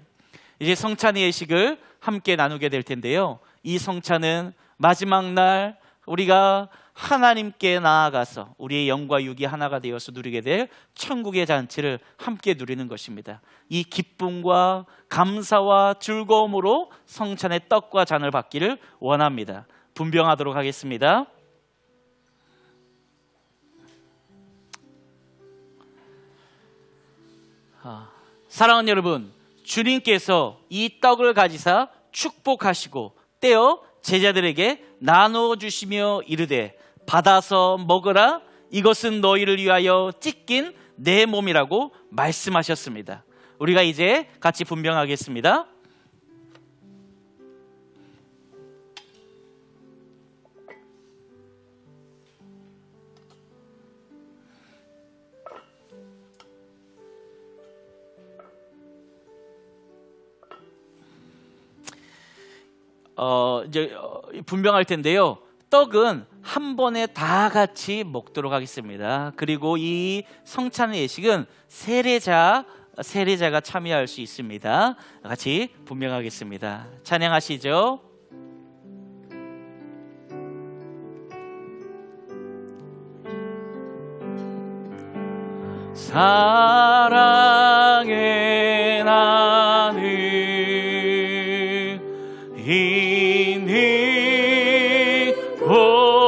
이제 성찬의 예식을 함께 나누게 될 텐데요. 이 성찬은 마지막 날 우리가 하나님께 나아가서 우리의 영과 육이 하나가 되어서 누리게 될 천국의 잔치를 함께 누리는 것입니다. 이 기쁨과 감사와 즐거움으로 성찬의 떡과 잔을 받기를 원합니다. 분병하도록 하겠습니다. 사랑하는 여러분, 주님께서 이 떡을 가지사 축복하시고 떼어 제자들에게 나눠주시며 이르되 받아서 먹으라, 이것은 너희를 위하여 찢긴 내 몸이라고 말씀하셨습니다. 우리가 이제 같이 분병하겠습니다. 이제 분병할 텐데요. 떡은 한 번에 다 같이 먹도록 하겠습니다. 그리고 이 성찬의 예식은 세례자가 참여할 수 있습니다. 같이 분명하겠습니다. 찬양하시죠. 사랑의 나는 있는 곳에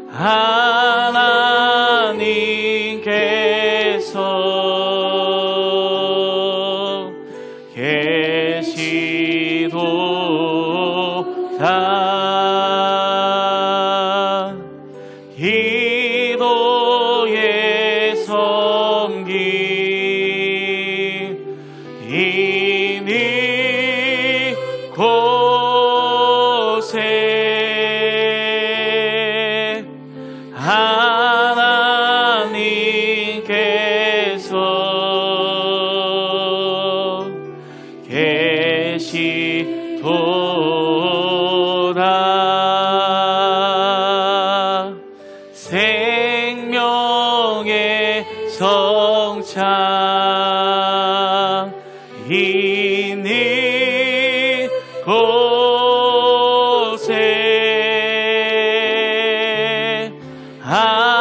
하나님께서 계시도다. 기도에 섬김 있는 곳에 하나님께서 계시도다. 생명의 성찬 있는 곳에 하나님께서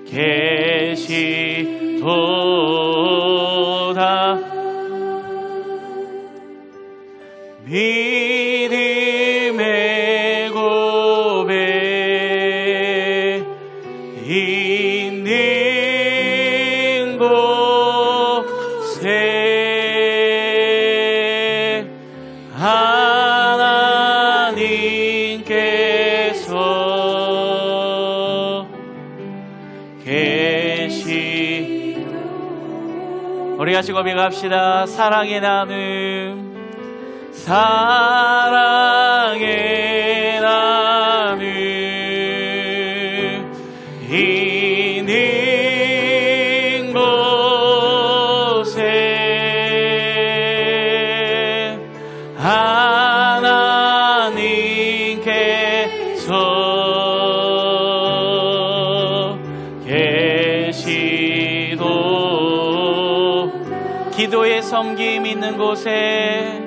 계시도다. 믿음의 고백 우리 같이 고백합시다. 사랑의 나눔, 사랑의 나눔, 있는 곳에 하나님께서 계시도 기도의 섬김 있는 곳에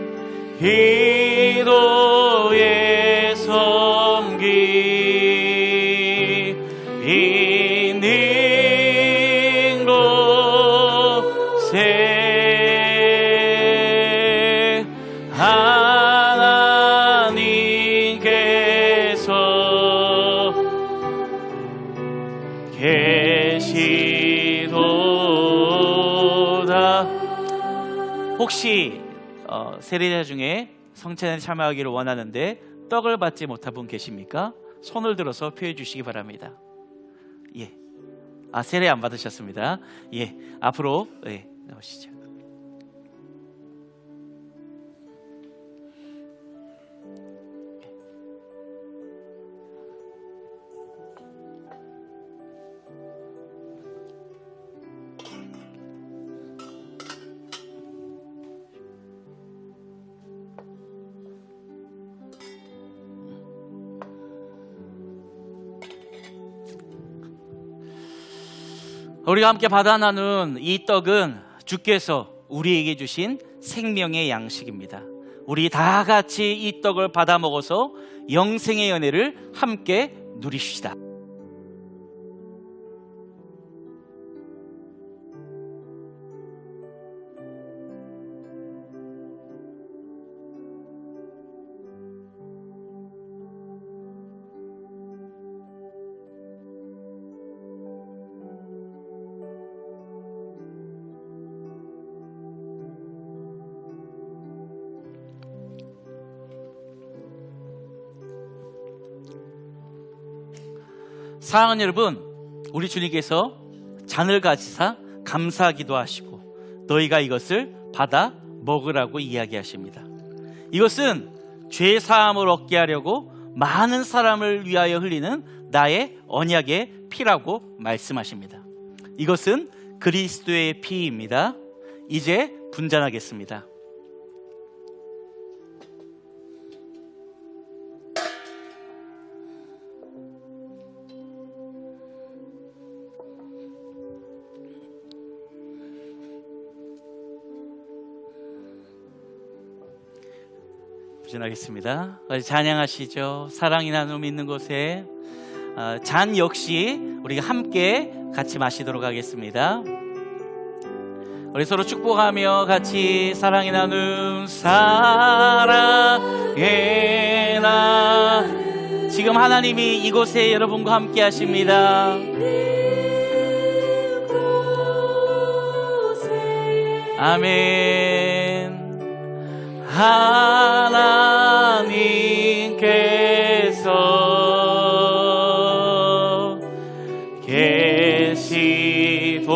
기도의 섬김 있는 곳에 하나님께서 계시도다. 혹시 세례자 중에 성찬에 참여하기를 원하는데 떡을 받지 못한 분 계십니까? 손을 들어서 표해 주시기 바랍니다. 예. 세례 안 받으셨습니다. 예. 앞으로 나오시죠. 우리가 함께 받아 나눈 이 떡은 주께서 우리에게 주신 생명의 양식입니다. 우리 다 같이 이 떡을 받아 먹어서 영생의 은혜를 함께 누리시다. 사랑하는 여러분, 우리 주님께서 잔을 가지사 감사하기도 하시고 너희가 이것을 받아 먹으라고 이야기하십니다. 이것은 죄 사함을 얻게 하려고 많은 사람을 위하여 흘리는 나의 언약의 피라고 말씀하십니다. 이것은 그리스도의 피입니다. 이제 분잔하겠습니다. 부전하겠습니다. 찬양하시죠. 사랑이 나눔 있는 곳에 잔 역시 우리가 함께 같이 마시도록 하겠습니다. 우리 서로 축복하며 같이 사랑의 나눔, 사랑의 나눔. 지금 하나님이 이곳에 여러분과 함께 하십니다. 아멘. 하나님께서 계시도다.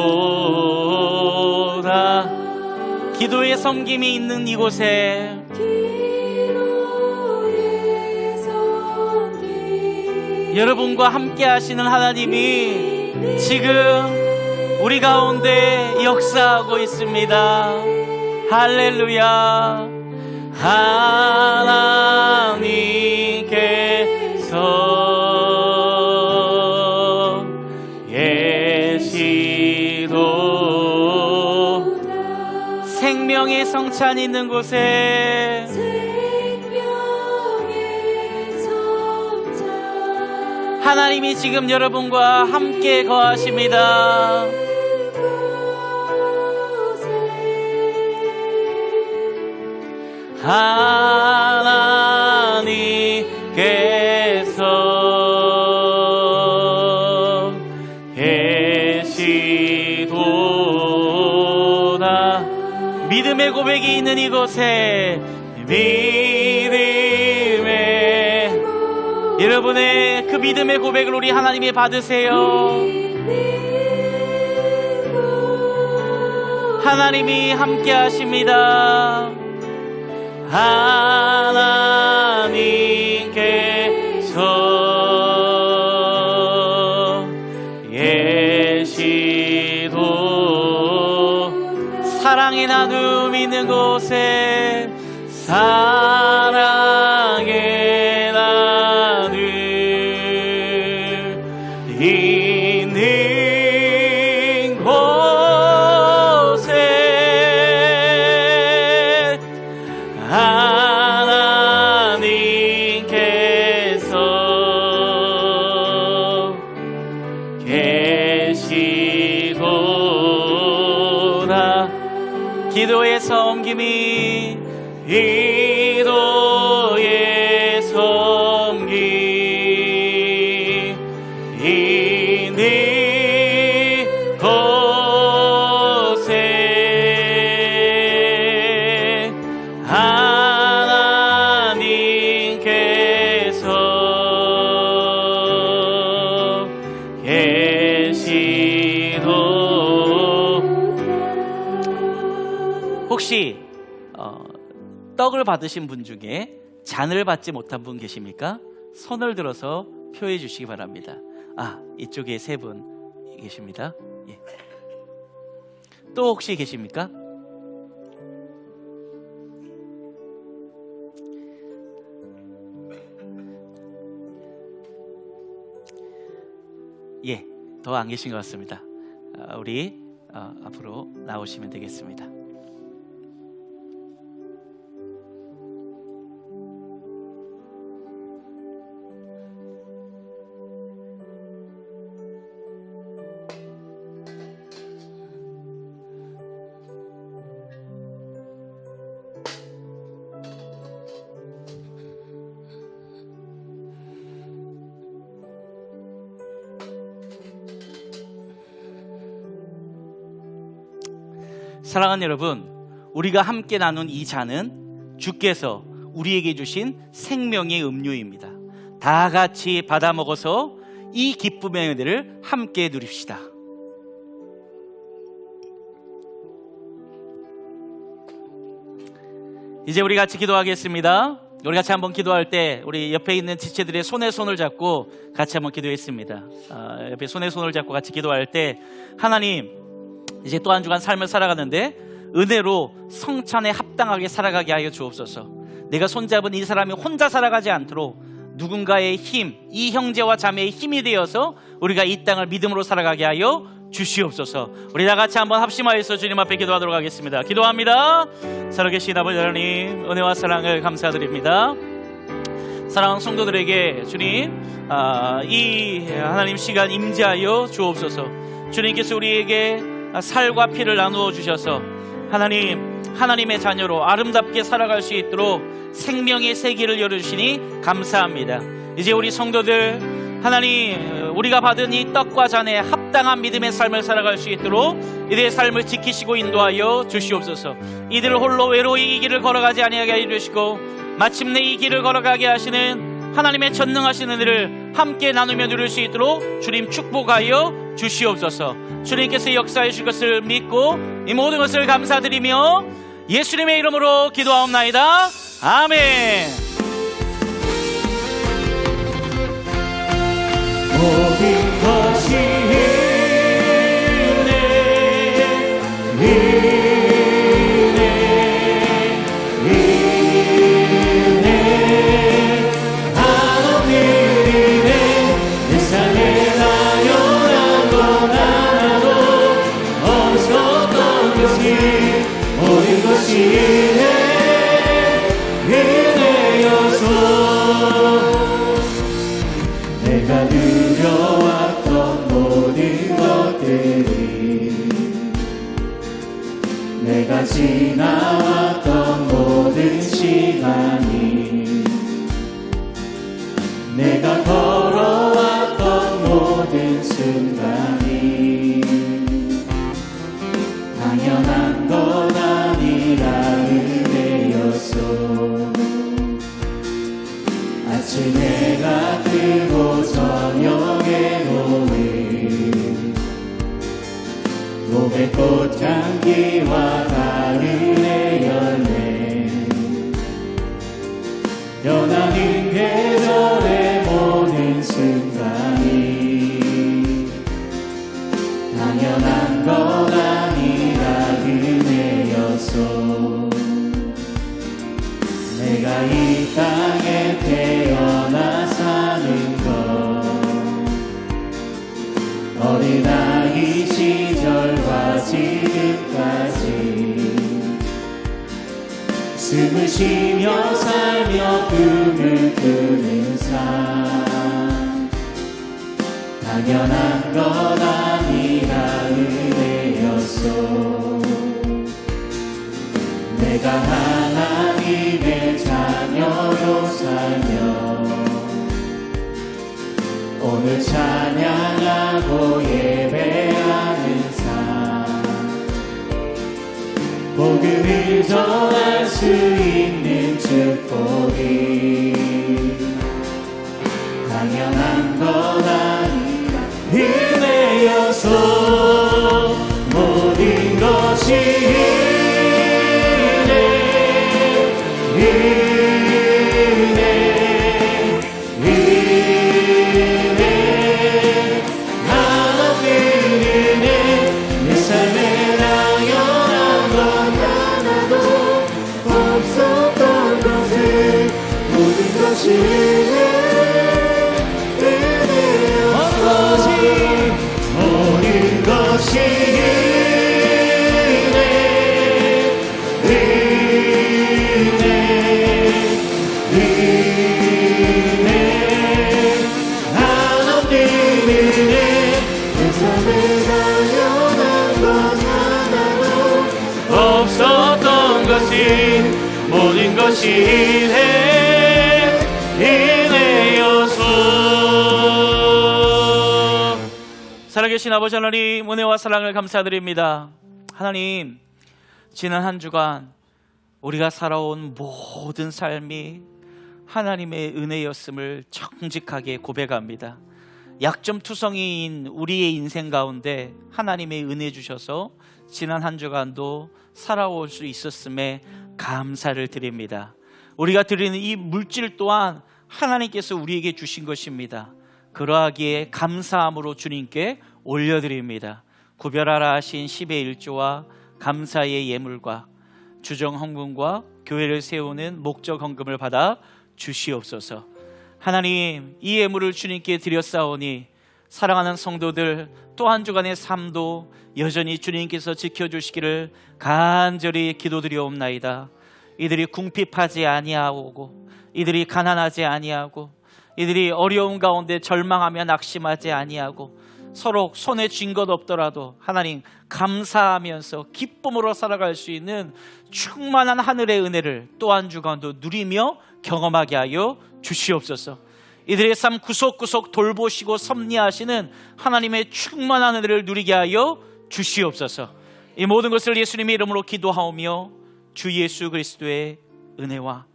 기도의 섬김이 있는 이곳에 여러분과 함께 하시는 하나님이 지금 우리 가운데 역사하고 있습니다. 할렐루야. 하나님께서 계시도 생명의 성찬 있는 곳에 하나님이 지금 여러분과 함께 거하십니다. 하나님께서 계시도다. 믿음의 고백이 있는 이곳에 여러분의 그 믿음의 고백을 우리 하나님이 받으세요. 하나님이 함께 하십니다. 하나님께서 계시도 사랑의 나눔 있는 곳에 사랑의 나눔 있는 곳에 하나님께서 계시도다. 기도의 섬김이 기도의 섬김 있는 곳에 하나님께서 계시도. 혹시 떡을 받으신 분 중에 잔을 받지 못한 분 계십니까? 손을 들어서 표해 주시기 바랍니다. 이쪽에 3분 계십니다. 예. 또 혹시 계십니까? 예, 더 안 계신 것 같습니다. 우리 앞으로 나오시면 되겠습니다. 사랑하는 여러분, 우리가 함께 나눈 이 잔은 주께서 우리에게 주신 생명의 음료입니다. 다 같이 받아 먹어서 이 기쁨의 은혜를 함께 누립시다. 이제 우리 같이 기도하겠습니다. 우리 같이 한번 기도할 때 우리 옆에 있는 지체들의 손에 손을 잡고 같이 한번 기도했습니다. 옆에 손에 손을 잡고 같이 기도할 때, 하나님, 이제 또 한 주간 삶을 살아가는데 은혜로 성찬에 합당하게 살아가게 하여 주옵소서. 내가 손잡은 이 사람이 혼자 살아가지 않도록 누군가의 힘, 이 형제와 자매의 힘이 되어서 우리가 이 땅을 믿음으로 살아가게 하여 주시옵소서. 우리 다 같이 한번 합심하여서 주님 앞에 기도하도록 하겠습니다. 기도합니다. 살아계신 아버지 하나님, 은혜와 사랑을 감사드립니다. 사랑하는 성도들에게 주님, 이 하나님 시간 임재하여 주옵소서. 주님께서 우리에게 살과 피를 나누어 주셔서 하나님의 자녀로 아름답게 살아갈 수 있도록 생명의 세계를 열어주시니 감사합니다. 이제 우리 성도들, 하나님, 우리가 받은 이 떡과 잔에 합당한 믿음의 삶을 살아갈 수 있도록 이들의 삶을 지키시고 인도하여 주시옵소서. 이들 홀로 외로이 이 길을 걸어가지 아니하게 해주시고 마침내 이 길을 걸어가게 하시는 하나님의 전능하신 은혜를 함께 나누며 누릴 수 있도록 주님 축복하여 주시옵소서. 주님께서 역사해 주실 것을 믿고 이 모든 것을 감사드리며 예수님의 이름으로 기도하옵나이다. 아멘. 모든 것이 내가 누려왔던 모든 것들이, 내가 지나왔던 모든 시간이, 내가 걸어왔던 모든 순간이 당연한 건 아니라 은혜였어. 아침에 뜨고 저녁에 노을 봄의 꽃향기와 가을의 열매 변하는 계절의 모든 순간이 당연한 것 아니라 은혜였소. 내가 이 땅에 태어나 사는 것 어린아이 시절과 지금까지 숨을 쉬며 살며 꿈을 꾸는 삶 당연한 것 아니라 은혜였소. 내가 하나님의 자녀로 살며 오늘 찬양하고 예배하는 삶 복음을 전할 수 있는 축복이 당연한 것 아니라 은혜여서 모든 것이 모든 것이 한없는 은혜 내 삶에 당연한 것 하나도 없었던 것이 모든 것이 은혜여서. 살아계신 아버지 하나님, 은혜와 사랑을 감사드립니다. 하나님, 지난 한 주간 우리가 살아온 모든 삶이 하나님의 은혜였음을 정직하게 고백합니다. 약점투성이인 우리의 인생 가운데 하나님의 은혜 주셔서 지난 한 주간도 살아올 수 있었음에 감사를 드립니다. 우리가 드리는 이 물질 또한 하나님께서 우리에게 주신 것입니다. 그러하기에 감사함으로 주님께 올려드립니다. 구별하라 하신 10의 1조와 감사의 예물과 주정 헌금과 교회를 세우는 목적 헌금을 받아 주시옵소서. 하나님, 이 예물을 주님께 드렸사오니 사랑하는 성도들 또 한 주간의 삶도 여전히 주님께서 지켜주시기를 간절히 기도드리옵나이다. 이들이 궁핍하지 아니하고 이들이 가난하지 아니하고 이들이 어려움 가운데 절망하며 낙심하지 아니하고 서로 손에 쥔 것 없더라도 하나님 감사하면서 기쁨으로 살아갈 수 있는 충만한 하늘의 은혜를 또 한 주간도 누리며 경험하게 하여 주시옵소서. 이들의 삶 구석구석 돌보시고 섭리하시는 하나님의 충만한 은혜를 누리게 하여 주시옵소서. 이 모든 것을 예수님의 이름으로 기도하오며 주 예수 그리스도의 은혜와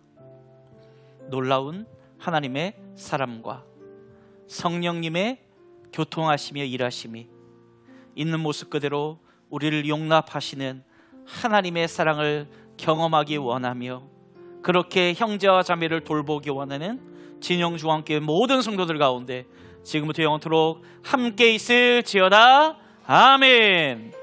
놀라운 하나님의 사랑과 성령님의 교통하시며 일하심이 있는 모습 그대로 우리를 용납하시는 하나님의 사랑을 경험하기 원하며 그렇게 형제와 자매를 돌보기 원하는 진영주와 함께 모든 성도들 가운데 지금부터 영원토록 함께 있을지어다. 아멘.